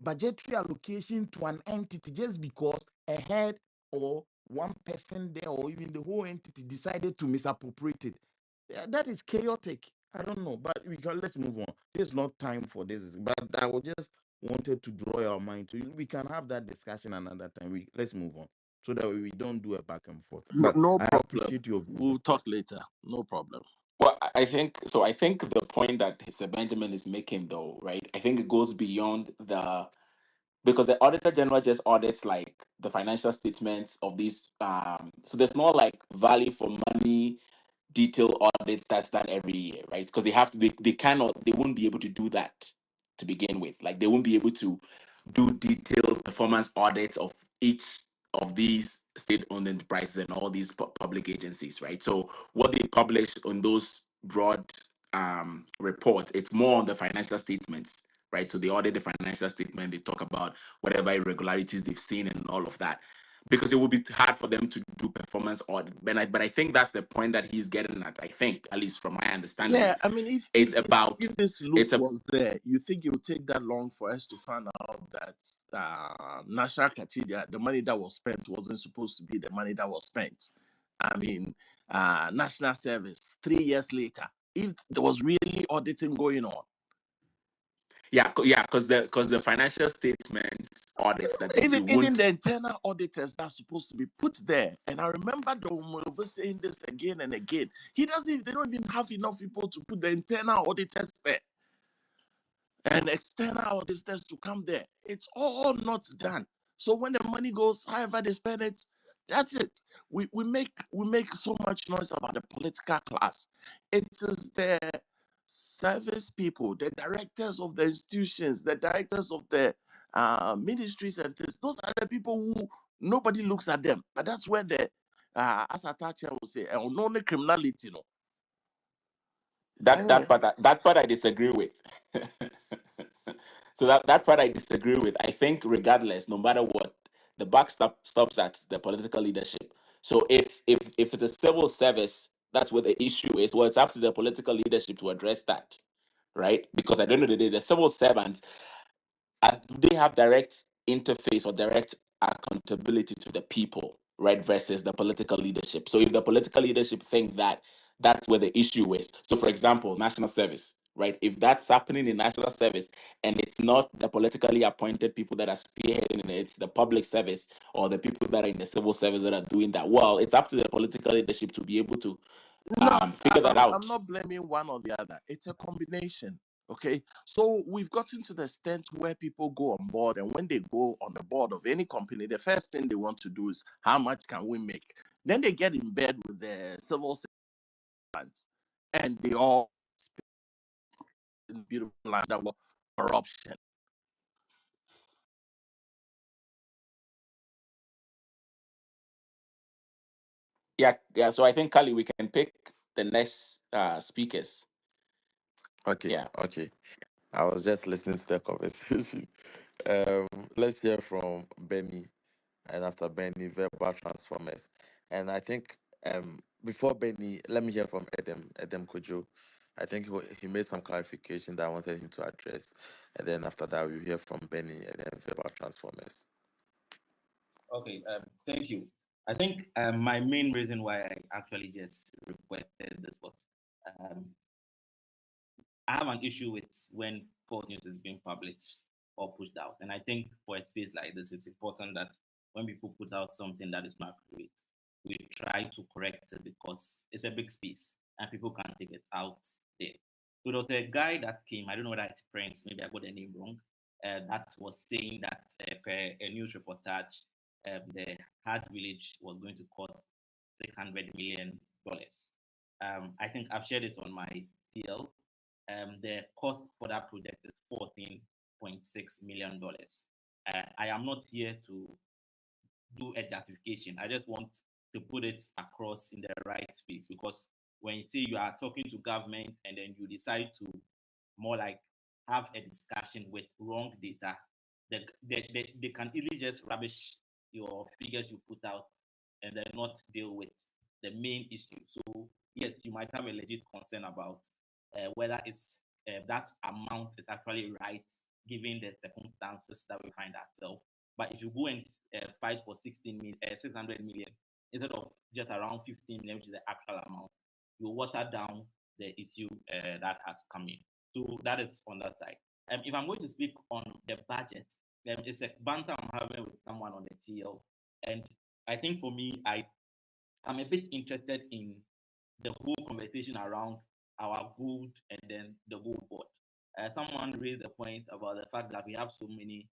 budgetary allocation to an entity just because a head or one person there or even the whole entity decided to misappropriate it. That is chaotic. I don't know, but let's move on. There's not time for this. But I was just wanted to draw your mind to. We can have that discussion another time. Let's move on so that we don't do a back and forth. No, But no I problem. appreciate your We'll views. talk later. No problem. Well, I think so. I think the point that Sir Benjamin is making, though, right? I think it goes beyond the because the auditor general just audits like the financial statements of these. So there's not like value for money detailed audits that's done every year, right? Because they have to. They cannot. They won't be able to do that to begin with. Like they won't be able to do detailed performance audits of each of these state-owned enterprises and all these public agencies, right? So what they publish on those broad reports, it's more on the financial statements, right? So they audit the financial statement, they talk about whatever irregularities they've seen and all of that. Because it will be hard for them to do performance audit. But I think that's the point that he's getting at. I think, at least from my understanding, Yeah, I mean, it's about if this loop it's a was there, you think it would take that long for us to find out that National Cathedral, the money that was spent wasn't supposed to be the money that was spent? I mean, National Service, 3 years later, if there was really auditing going on, yeah, because the financial statements audits that they even do even won't. the internal auditors that's supposed to be put there. And I remember Domovo saying this again and again. They don't even have enough people to put the internal auditors there and external auditors to come there. It's all not done. So when the money goes, however they spend it, that's it. We make so much noise about the political class. It is the service people, the directors of the institutions, the directors of the ministries and this. Those are the people who nobody looks at them. But that's where the as Atacha will say, only criminality, no. That Anyway, part that part I disagree with. So that part I disagree with. I think regardless, no matter what, the buck stops at the political leadership. So if it's a civil service, that's what the issue is. Well, it's up to the political leadership to address that, right? Because at the end of the day, the civil servants do they have direct interface or direct accountability to the people, right, versus the political leadership? So if the political leadership think that that's where the issue is, so for example, national service, right, if that's happening in national service and it's not the politically appointed people that are spearheading it, it's the public service or the people that are in the civil service that are doing that, well, it's up to the political leadership to be able to no, figure that I'm out. not blaming one or the other. It's a combination. Okay, so we've gotten to the extent where people go on board, and when they go on the board of any company, the first thing they want to do is how much can we make? Then they get in bed with the civil servants, and they all speak in beautiful language about corruption. Yeah. So I think Kali, we can pick the next speakers. Okay, Yeah. okay. I was just listening to the conversation. Um, let's hear from Benny, and after Benny, verbal transformers. And I think before Benny, let me hear from Edem Kojo. I think he made some clarification that I wanted him to address, and then after that, we'll hear from Benny and then verbal transformers. Okay, thank you. I think my main reason why I actually just requested this was um, I have an issue with when false news is being published or pushed out. And I think for a space like this, it's important that when people put out something that is not accurate, we try to correct it because it's a big space and people can take it out there. So there was a guy that came, I don't know whether it's Prince, maybe I got the name wrong, that was saying that per a news reportage, the Hajj village was going to cost $600 million. I think I've shared it on my TL. The cost for that project is $14.6 million. I am not here to do a justification. I just want to put it across in the right space because when you say you are talking to government and then you decide to more like have a discussion with wrong data, they can easily just rubbish your figures you put out and then not deal with the main issue. So yes, you might have a legit concern about whether it's that amount is actually right given the circumstances that we find ourselves. But if you go and fight for 600 million instead of just around 15 million, which is the actual amount, you water down the issue that has come in. So that is on that side. If I'm going to speak on the budget, it's a banter I'm having with someone on the TL, and I think for me, I'm a bit interested in the whole conversation around our gold and then the gold board. Someone raised a point about the fact that we have so many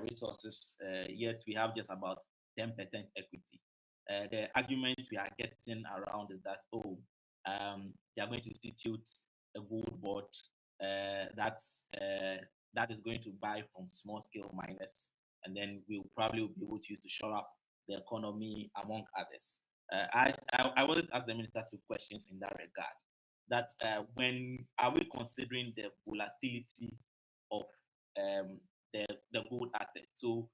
resources, yet we have just about 10% equity. The argument we are getting around is that, they are going to institute a gold board that is going to buy from small scale miners, and then we'll probably be able to use to shore up the economy, among others. I wanted to ask the minister two questions in that regard. That when are we considering the volatility of the gold asset? So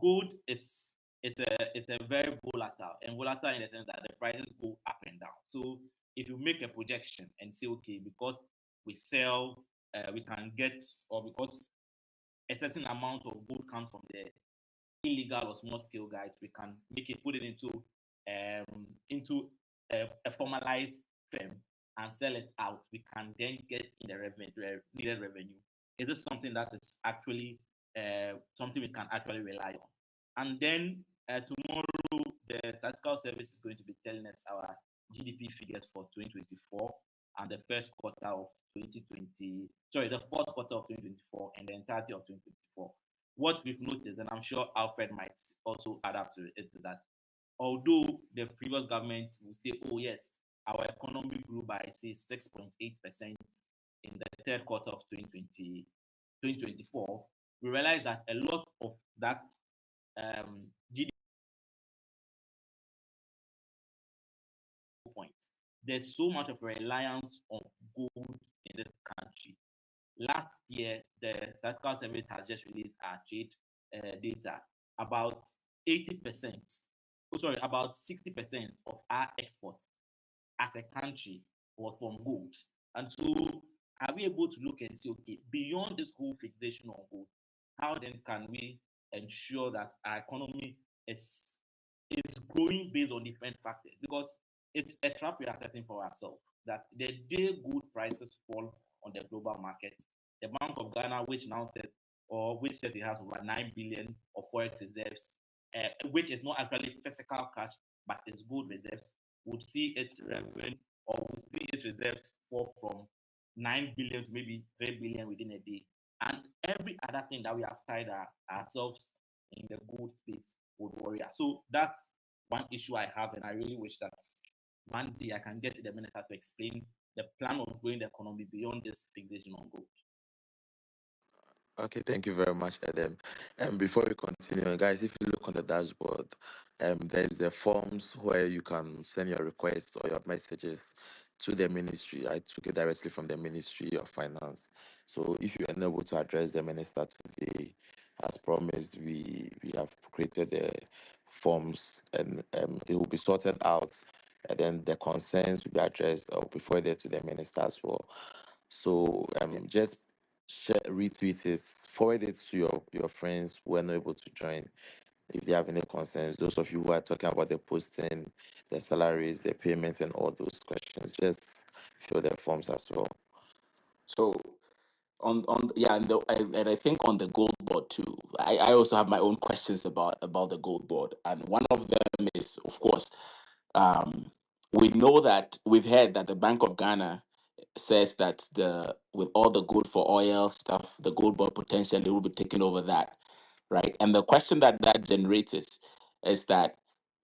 gold is it's a very volatile, and volatile in the sense that the prices go up and down. So if you make a projection and say, okay, because we sell, we can get, or because a certain amount of gold comes from the illegal or small scale guys, we can put it into a formalized firm and sell it out. We can then get in the needed revenue. Is this something that is actually something we can actually rely on? And then tomorrow, the statistical service is going to be telling us our GDP figures for 2024 and the first quarter of 2020. Sorry, the fourth quarter of 2024 and the entirety of 2024. What we've noticed, and I'm sure Alfred might also add up to it, is that although the previous government will say, oh yes, our economy grew by say 6.8% in the third quarter of 2024, we realize that a lot of that GDP points, there's so much of a reliance on gold in this country. Last year, the statistical service has just released our trade data. About 80%, about 60% of our exports as a country was from gold. And so, are we able to look and say, okay, beyond this whole fixation on gold, how then can we ensure that our economy is growing based on different factors? Because it's a trap we are setting for ourselves, that the day gold prices fall on the global market, the Bank of Ghana, which says it has over 9 billion of forex reserves, which is not actually physical cash, but it's gold reserves, would see its revenue or would see its reserves fall from 9 billion to maybe 3 billion within a day. And every other thing that we have tied ourselves in the gold space would worry us. So that's one issue I have, and I really wish that one day I can get the minister to explain the plan of growing the economy beyond this fixation on gold. Okay, thank you very much, Adam. And before we continue, guys, if you look on the dashboard, there's the forms where you can send your requests or your messages to the ministry. I took it directly from the Ministry of Finance. So if you're unable to address the minister today, as promised, we have created the forms, and it will be sorted out, and then the concerns will be addressed or be forwarded to the minister as well. So just share, retweet it, forward it to your friends who are not able to join if they have any concerns. Those of you who are talking about the posting, the salaries, the payments, and all those questions, just fill the forms as well. So and I think on the gold board too, I also have my own questions about the gold board, and one of them is, of course, we know that we've heard that the Bank of Ghana says that with all the gold for oil stuff, the gold board potentially will be taking over that, right? And the question that generates is that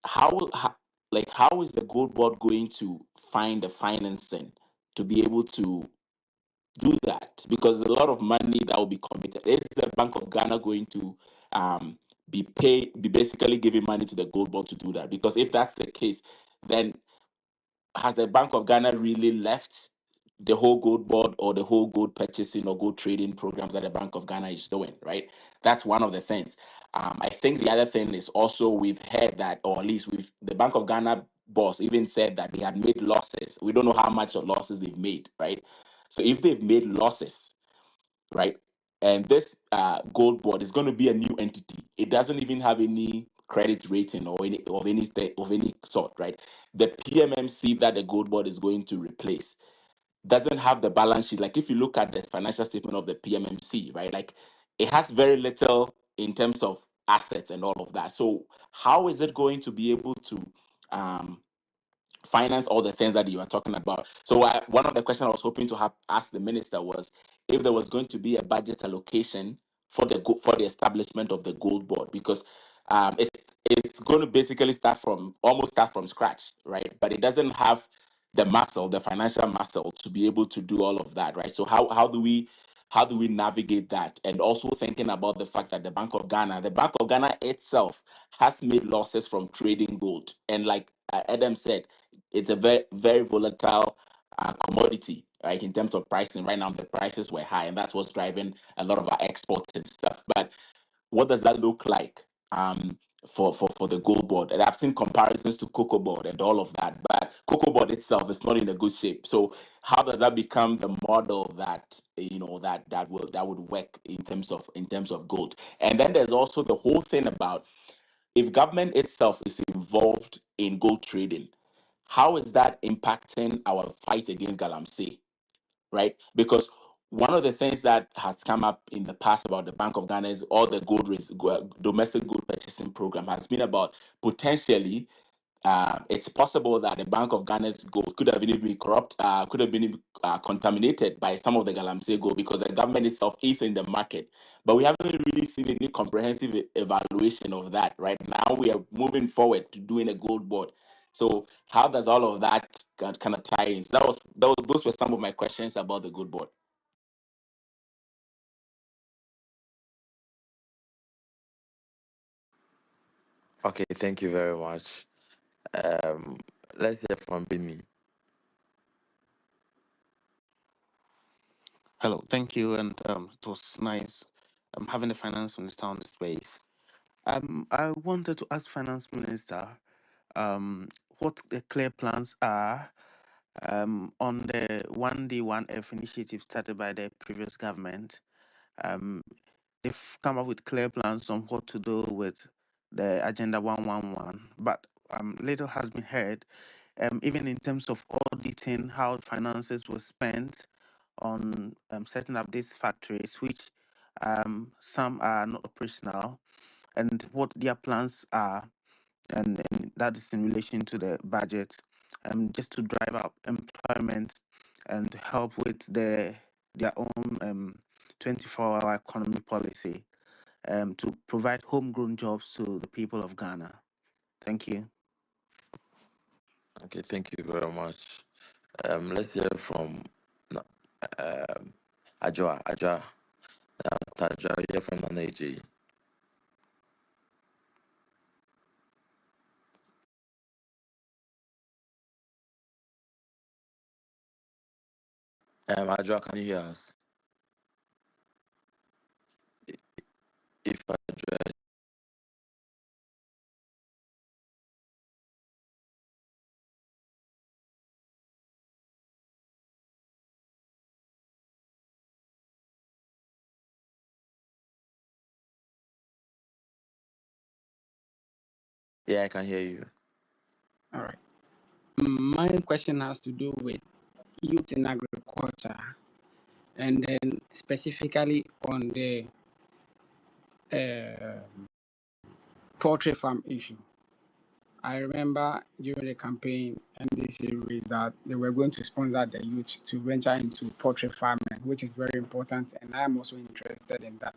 how is the gold board going to find the financing to be able to do that? Because a lot of money that will be committed. Is the Bank of Ghana going to be basically giving money to the gold board to do that? Because if that's the case, then has the Bank of Ghana really left the whole gold board or the whole gold purchasing or gold trading programs that the Bank of Ghana is doing, right? That's one of the things. I think the other thing is also we've heard that, or at least the Bank of Ghana boss even said that they had made losses. We don't know how much of losses they've made, right? So if they've made losses, right, and this gold board is going to be a new entity, it doesn't even have any credit rating or any sort, right? The PMMC that the gold board is going to replace doesn't have the balance sheet. Like if you look at the financial statement of the PMMC, right, like it has very little in terms of assets and all of that. So how is it going to be able to um, finance all the things that you are talking about? So one of the questions I was hoping to have asked the minister was if there was going to be a budget allocation for for the establishment of the gold board, because it's going to basically almost start from scratch, right? But it doesn't have the muscle, the financial muscle, to be able to do all of that, right? So how do we navigate that? And also thinking about the fact that the Bank of Ghana itself has made losses from trading gold, and like Adam said, it's a very very volatile commodity, right? In terms of pricing, right now the prices were high, and that's what's driving a lot of our exports and stuff. But what does that look like for the gold board? And I've seen comparisons to cocoa board and all of that, but cocoa board itself is not in a good shape. So how does that become the model that that would work in terms of gold? And then there's also the whole thing about if government itself is involved in gold trading, how is that impacting our fight against galamsey? Right? Because one of the things that has come up in the past about the Bank of Ghana is all the domestic gold purchasing program has been about potentially it's possible that the Bank of Ghana's gold could have been corrupt, could have been contaminated by some of the Galamsey gold because the government itself is in the market. But we haven't really seen any comprehensive evaluation of that. Right now, we are moving forward to doing a gold board. So how does all of that kind of tie in? So those were some of my questions about the gold board. Okay, thank you very much. Um, let's hear from Bini. Hello, thank you, and it was nice having the finance minister on the space. I wanted to ask finance minister what the clear plans are on the 1D 1F initiative started by the previous government. Um, they've come up with clear plans on what to do with the Agenda 111, but little has been heard, even in terms of auditing how finances were spent on setting up these factories, which some are not operational, and what their plans are, and that is in relation to the budget, just to drive up employment and to help with their own 24-hour economy policy, to provide homegrown jobs to the people of Ghana. Thank you. Okay, thank you very much. Let's hear from no, um, Ajwa. Ajwa, hear from Nana AJ. Ajwa, can you hear us? If Ajwa, yeah, I can hear you. All right. My question has to do with youth in agriculture, and then specifically on the uh, poultry farm issue. I remember during the campaign and this series that they were going to sponsor the youth to venture into poultry farming, which is very important, and I am also interested in that.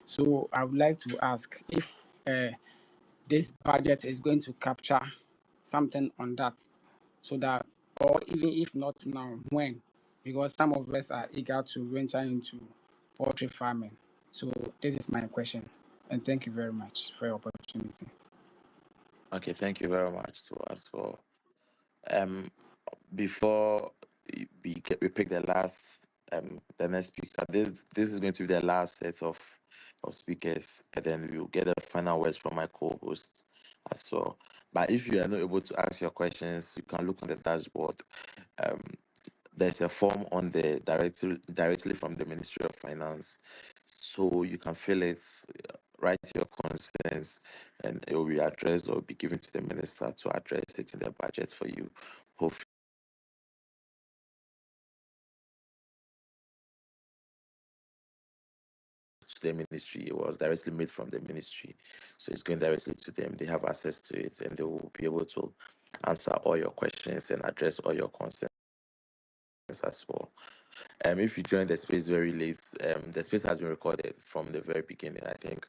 So I would like to ask if this budget is going to capture something on that, so that, or even if not now, when? Because some of us are eager to venture into poultry farming. So this is my question, and thank you very much for your opportunity. Okay, thank you very much. So as for before we pick the next speaker, this is going to be the last set of speakers, and then we'll get the final words from my co-host as well. But if you are not able to ask your questions, you can look on the dashboard. Um, there's a form on the directly from the Ministry of Finance, so you can fill it, write your concerns, and it will be addressed or be given to the minister to address it in the budget for you. Hopefully, to the ministry, it was directly made from the ministry, so it's going directly to them. They have access to it, and they will be able to answer all your questions and address all your concerns as well. If you joined the space very late, the space has been recorded from the very beginning. I think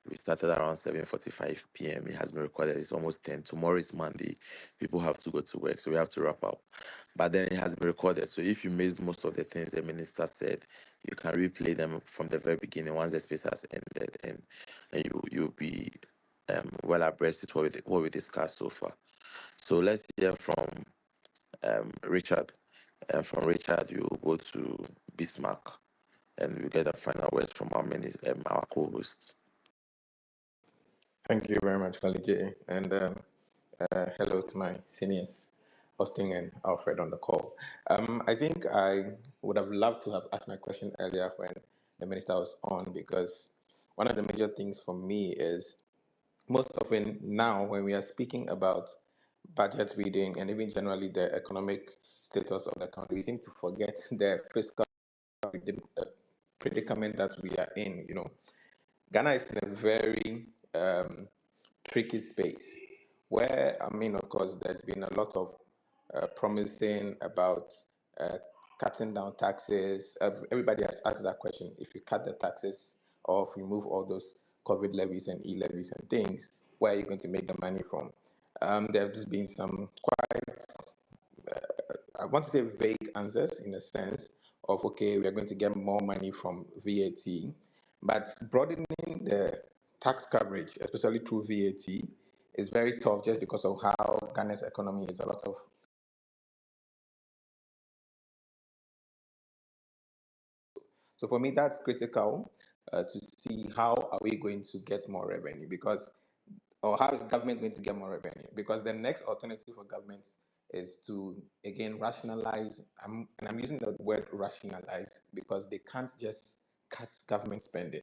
we started around 7:45 p.m. It has been recorded. It's almost 10. Tomorrow is Monday. People have to go to work, so we have to wrap up. But then it has been recorded. So if you missed most of the things the minister said, you can replay them from the very beginning once the space has ended, and you'll be well abreast with what we discussed so far. So let's hear from Richard. And from Richard, you go to Bismarck, and we get the final words from our co-hosts. Thank you very much, Khalid, and hello to my seniors, Austin and Alfred on the call. I think I would have loved to have asked my question earlier when the minister was on, because one of the major things for me is most often now when we are speaking about budget reading and even generally the economic status of the country, we seem to forget the fiscal predicament that we are in. Ghana is in a very tricky space where, I mean, of course, there's been a lot of promising about cutting down taxes. Everybody has asked that question. If you cut the taxes or if you remove all those COVID levies and e-levies and things, where are you going to make the money from? There's been some quite, I want to say vague answers in the sense of, okay, we are going to get more money from VAT, but broadening the tax coverage, especially through VAT, is very tough just because of how Ghana's economy is a lot of. So for me, that's critical to see how are we going to get more revenue, because, or how is government going to get more revenue? Because the next alternative for government is to again rationalize. And I'm using the word rationalize because they can't just cut government spending.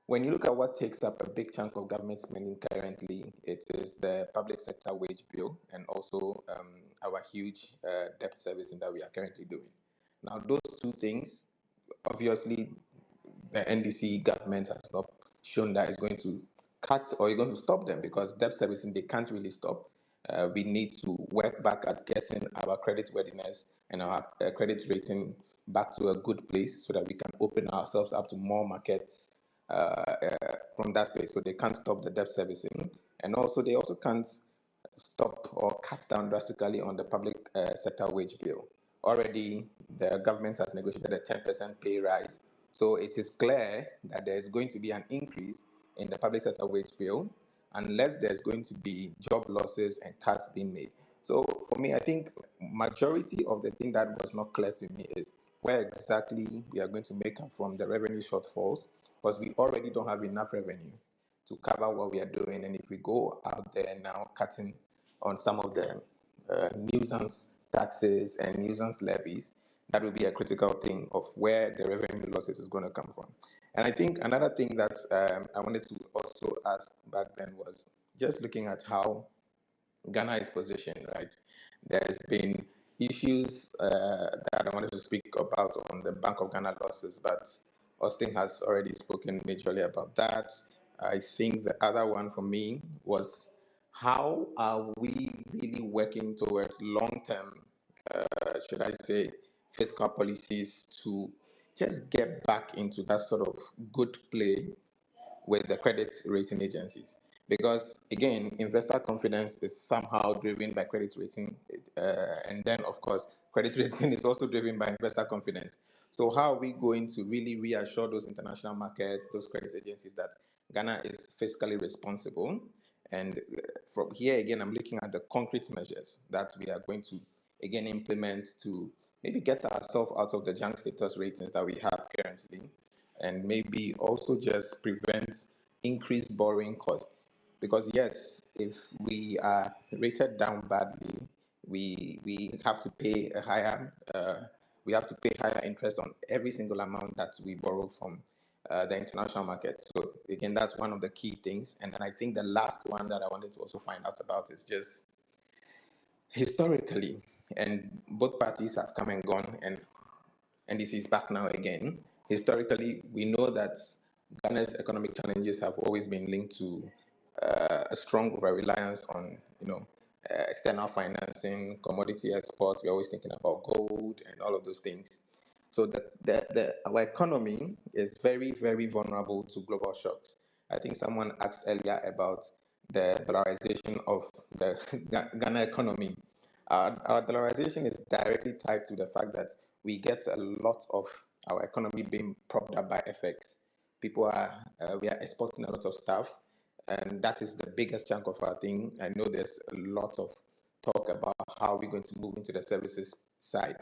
When you look at what takes up a big chunk of government spending currently, it is the public sector wage bill and also our huge debt servicing that we are currently doing. Now, those two things, obviously, the NDC government has not shown that it's going to cut or you're going to stop them, because debt servicing they can't really stop. We need to work back at getting our credit worthiness and our credit rating back to a good place so that we can open ourselves up to more markets from that space. So they can't stop the debt servicing, and also they also can't stop or cut down drastically on the public sector wage bill. Already, the government has negotiated a 10% pay rise, so it is clear that there is going to be an increase in the public sector wage bill unless there's going to be job losses and cuts being made. So for me, I think majority of the thing that was not clear to me is where exactly we are going to make up from the revenue shortfalls, because we already don't have enough revenue to cover what we are doing. And if we go out there now cutting on some of the nuisance taxes and nuisance levies, that will be a critical thing of where the revenue losses is going to come from. And I think another thing that I wanted to also ask back then was just looking at how Ghana is positioned, right? There's been issues that I wanted to speak about on the Bank of Ghana losses, but Austin has already spoken majorly about that. I think the other one for me was how are we really working towards long-term, should I say, fiscal policies to just get back into that sort of good play with the credit rating agencies, because again investor confidence is somehow driven by credit rating, and then of course credit rating is also driven by investor confidence. So how are we going to really reassure those international markets, those credit agencies, that Ghana is fiscally responsible? And from here again, I'm looking at the concrete measures that we are going to again implement to maybe get ourselves out of the junk status ratings that we have currently, and maybe also just prevent increased borrowing costs. Because yes, if we are rated down badly, we have to pay a higher we have to pay higher interest on every single amount that we borrow from the international market. So again, that's one of the key things. And then I think the last one that I wanted to also find out about is just historically, and both parties have come and gone, and this is back now again. Historically, we know that Ghana's economic challenges have always been linked to a strong over-reliance on, external financing, commodity exports. We're always thinking about gold and all of those things. So our economy is very, very vulnerable to global shocks. I think someone asked earlier about the dollarization of the Ghana economy. Our dollarization is directly tied to the fact that we get a lot of our economy being propped up by FX. We are exporting a lot of stuff, and that is the biggest chunk of our thing. I know there's a lot of talk about how we're going to move into the services side.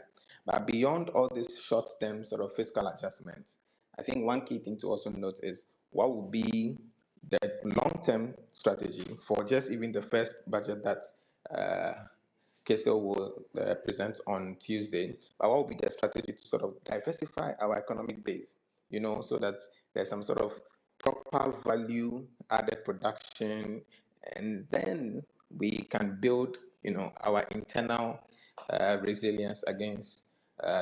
But beyond all these short-term sort of fiscal adjustments, I think one key thing to also note is what will be the long-term strategy for just even the first budget that KSL will present on Tuesday. But what will be the strategy to sort of diversify our economic base, so that there's some sort of proper value added production, and then we can build, our internal resilience against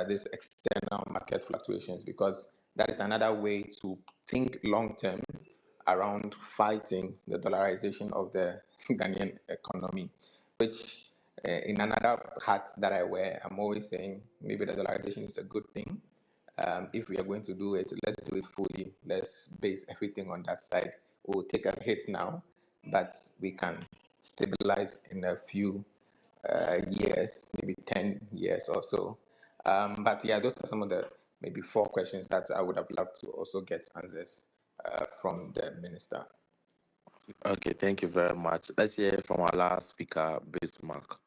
these external market fluctuations, because that is another way to think long term around fighting the dollarization of the Ghanaian economy, which in another hat that I wear, I'm always saying maybe the dollarization is a good thing. If we are going to do it, let's do it fully. Let's base everything on that side. We'll take a hit now, but we can stabilize in a few years, maybe 10 years or so. But yeah, those are some of the maybe 4 questions that I would have loved to also get answers from the minister. Okay, thank you very much. Let's hear from our last speaker, Bismarck.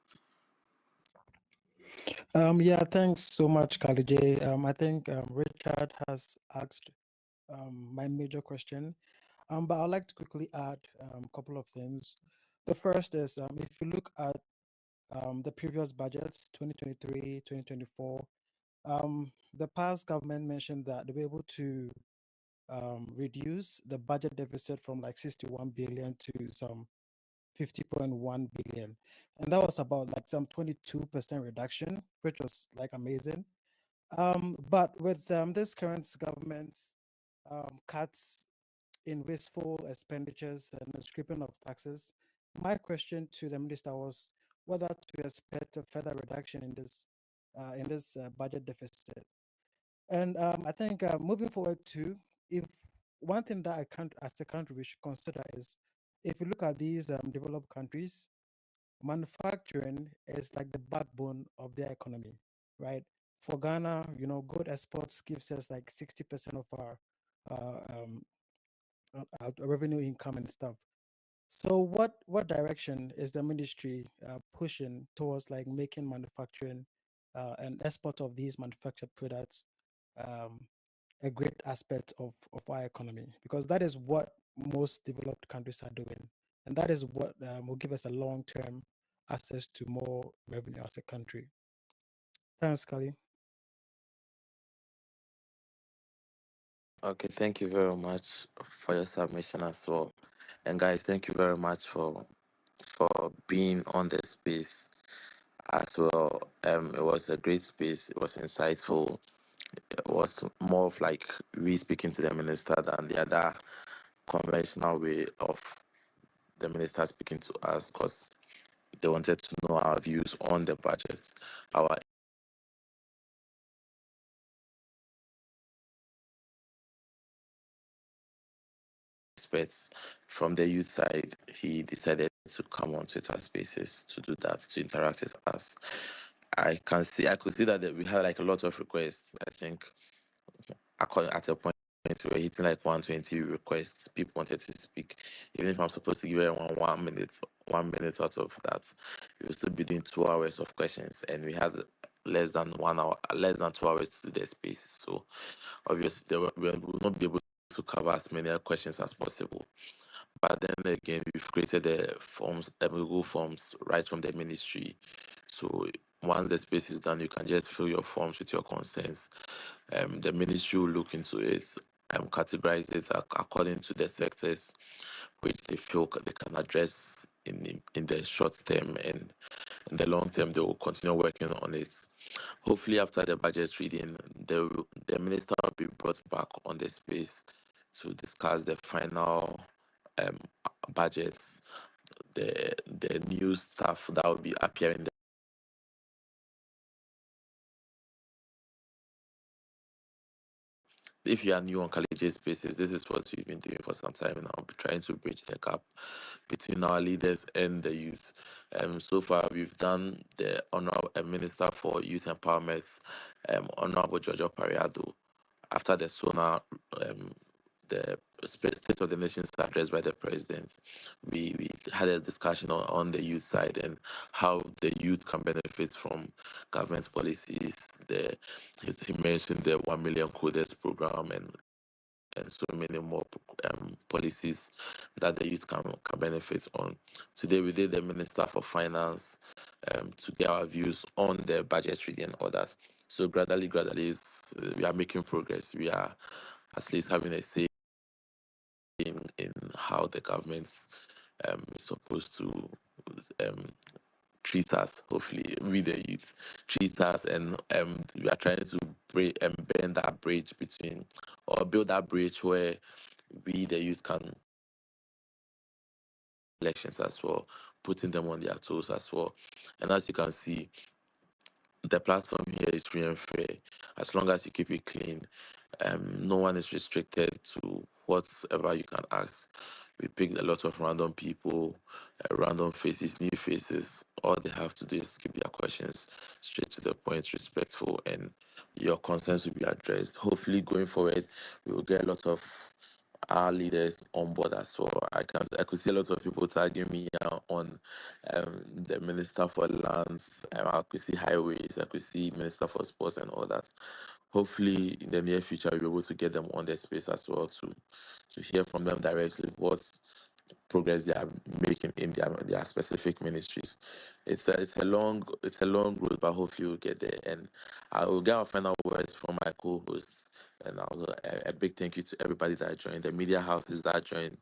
Yeah, thanks so much, Kali J. I think Richard has asked my major question, but I'd like to quickly add a couple of things. The first is if you look at the previous budgets, 2023, 2024, the past government mentioned that they were able to reduce the budget deficit from like 61 billion to some 50.1 billion. And that was about like some 22% reduction, which was like amazing. But with this current government's cuts in wasteful expenditures and the stripping of taxes, my question to the minister was whether to expect a further reduction in this budget deficit. And I think moving forward too, if one thing that I can't, as a country, we should consider is if you look at these developed countries, manufacturing is like the backbone of their economy, right? For Ghana, gold exports gives us like 60% of our revenue income and stuff. So what direction is the ministry pushing towards like making manufacturing and export of these manufactured products a great aspect of our economy? Because that is what most developed countries are doing. And that is what will give us a long-term access to more revenue as a country. Thanks, Kali. Okay, thank you very much for your submission as well. And guys, thank you very much for being on the space as well. It was a great space. It was insightful. It was more of like we speaking to the minister than the other conventional way of the minister speaking to us, because they wanted to know our views on the budget, our experts from the youth side. He decided to come on Twitter Spaces to do that, to interact with us. I could see that we had like a lot of requests. I think at a point we were hitting like 120 requests. People wanted to speak. Even if I'm supposed to give everyone 1 minute out of that, we will still be doing 2 hours of questions, and we had less than 1 hour, less than 2 hours to do the spaces. So obviously we will not be able to cover as many questions as possible. But then again, we've created the forms, Google Forms, right from the ministry. So So once the space is done, you can just fill your forms with your concerns. The ministry will look into it and categorize it according to the sectors which they feel they can address in the short term, and in the long term they will continue working on it. Hopefully, after the budget reading, the minister will be brought back on the space to discuss the final um, budgets, the new stuff that will be appearing. If you are new on College Spaces, this is what we've been doing for some time now, trying to bridge the gap between our leaders and the youth. So far, we've done the Honorable Minister for Youth Empowerment, Honorable Giorgio Pariado, after the SONA, the State of the Nations address by the President. We had a discussion on the youth side and how the youth can benefit from government policies. He mentioned the 1 million coders program and so many more policies that the youth can benefit on. Today we did the Minister for Finance to get our views on the budget reading and others. So gradually, we are making progress. We are at least having a say in how the government's is supposed to um, treat us. Hopefully, we the youth treat us, and we are trying to bend that bridge between, or build that bridge where we the youth can elections as well, putting them on their toes as well. And as you can see, the platform here is free and fair. As long as you keep it clean, no one is restricted to whatever you can ask. We picked a lot of random people, random faces, new faces. All they have to do is keep their questions straight to the point, respectful, and your concerns will be addressed. Hopefully, going forward, we will get a lot of our leaders on board as well. I could see a lot of people tagging me on the Minister for Lands. I could see highways. I could see Minister for Sports and all that. Hopefully, in the near future, we'll be able to get them on their space as well to hear from them directly what progress they are making in their specific ministries. It's a long road, but hopefully we'll get there. And I will get our final words from my co-hosts. And a big thank you to everybody that joined, the media houses that joined,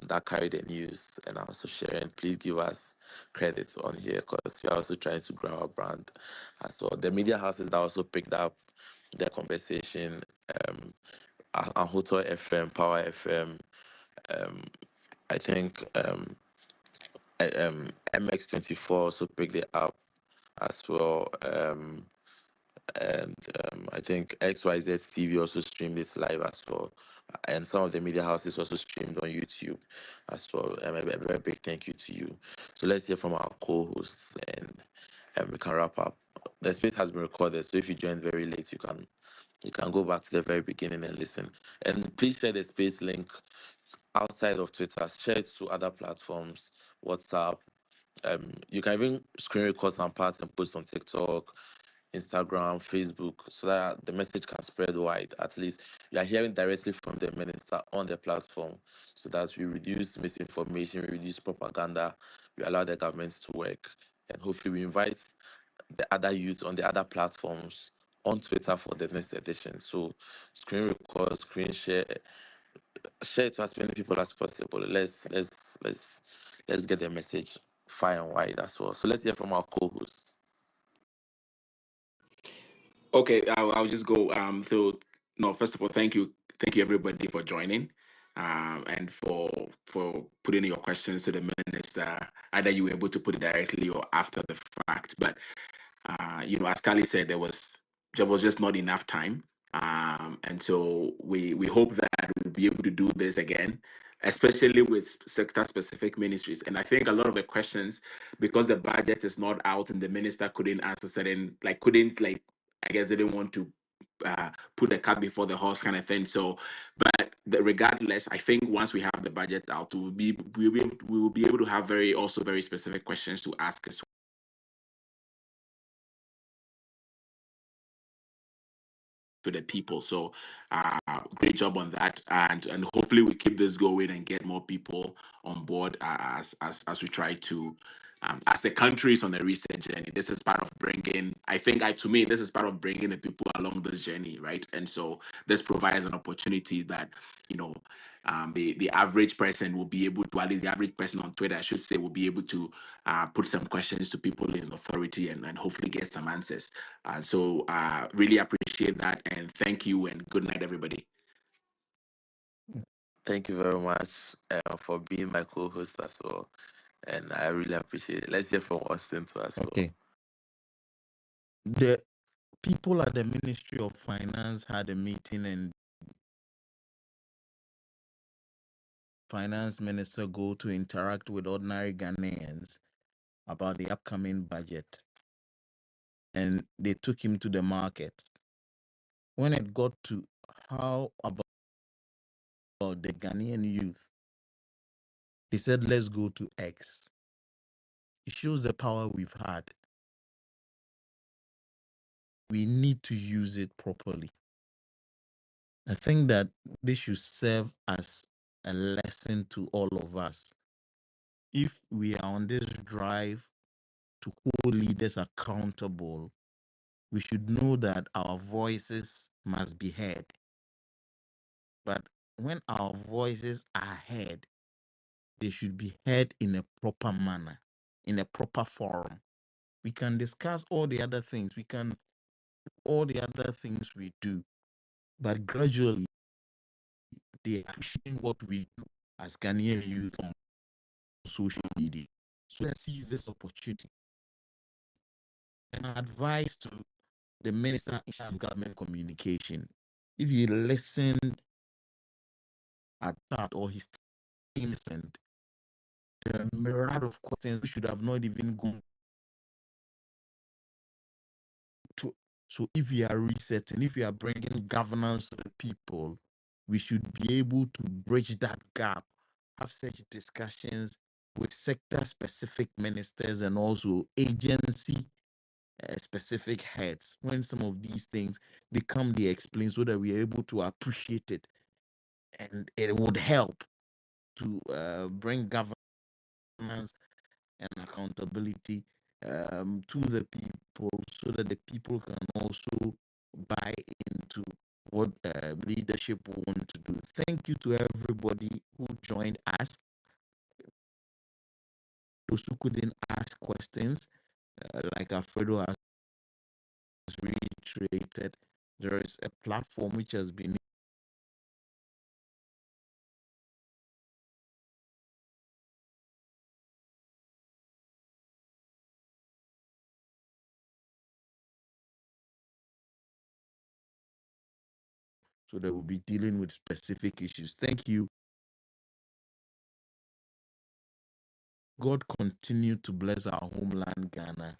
that carry the news and also sharing. Please give us credit on here because we are also trying to grow our brand as well. The media houses that also picked up the conversation, Ahoto FM, Power FM, um, I think MX24 also picked it up as well. And I think XYZ TV also streamed it live as well. And some of the media houses also streamed on YouTube as well. A very big thank you to you. So let's hear from our co-hosts and we can wrap up. The space has been recorded, so if you joined very late, you can go back to the very beginning and listen. And please share the space link outside of Twitter. Share it to other platforms, WhatsApp. You can even screen record some parts and post on TikTok, Instagram, Facebook, so that the message can spread wide. At least you are hearing directly from the minister on the platform, so that we reduce misinformation, we reduce propaganda, we allow the government to work, and hopefully we invite the other youth on the other platforms on Twitter for the next edition. So screen record, screen share it to as many people as possible. Let's get the message far and wide as well. So let's hear from our co-hosts. Okay, I'll just go. So, no, first of all, thank you everybody for joining, and for putting your questions to the minister. Either you were able to put it directly or after the fact, but as Kali said, there was just not enough time, and so we hope that we'll be able to do this again, especially with sector specific ministries. And I think a lot of the questions, because the budget is not out and the minister couldn't answer I guess they didn't want to put the cart before the horse kind of thing. So, but regardless, I think once we have the budget out, we will be able to have very specific questions to ask as to the people. So great job on that, and hopefully we keep this going and get more people on board as we try to. As the country is on a reset journey, this is part of bringing. I think, to me, this is part of bringing the people along this journey, right? And so this provides an opportunity that you know the average person will be able to, at least the average person on Twitter, I should say, will be able to put some questions to people in authority and hopefully get some answers. So really appreciate that, and thank you, and good night, everybody. Thank you very much for being my co-host as well, and I really appreciate it. Let's hear from Austin too as well. Okay. The people at the Ministry of Finance had a meeting, and finance minister go to interact with ordinary Ghanaians about the upcoming budget, and they took him to the market. When it got to how about the Ghanaian youth, he said, let's go to X. It shows the power we've had. We need to use it properly. I think that this should serve as a lesson to all of us. If we are on this drive to hold leaders accountable, we should know that our voices must be heard. But when our voices are heard, they should be heard in a proper manner, in a proper forum. We can discuss all the other things. All the other things we do, but gradually they are pushing what we do as Ghanaian youth on social media. So let's seize this opportunity. And I advise to the minister in charge of government communication, if you listen at that or his innocent, the myriad of questions we should have not even gone to. So if we are resetting, if we are bringing governance to the people, we should be able to bridge that gap, have such discussions with sector-specific ministers and also agency specific heads. When some of these things become the explain, so that we are able to appreciate it, and it would help to bring governance and accountability to the people, so that the people can also buy into what leadership want to do. Thank you to everybody who joined us. Those who couldn't ask questions, like Alfredo has reiterated, there is a platform which has been so they will be dealing with specific issues. Thank you. God continue to bless our homeland, Ghana.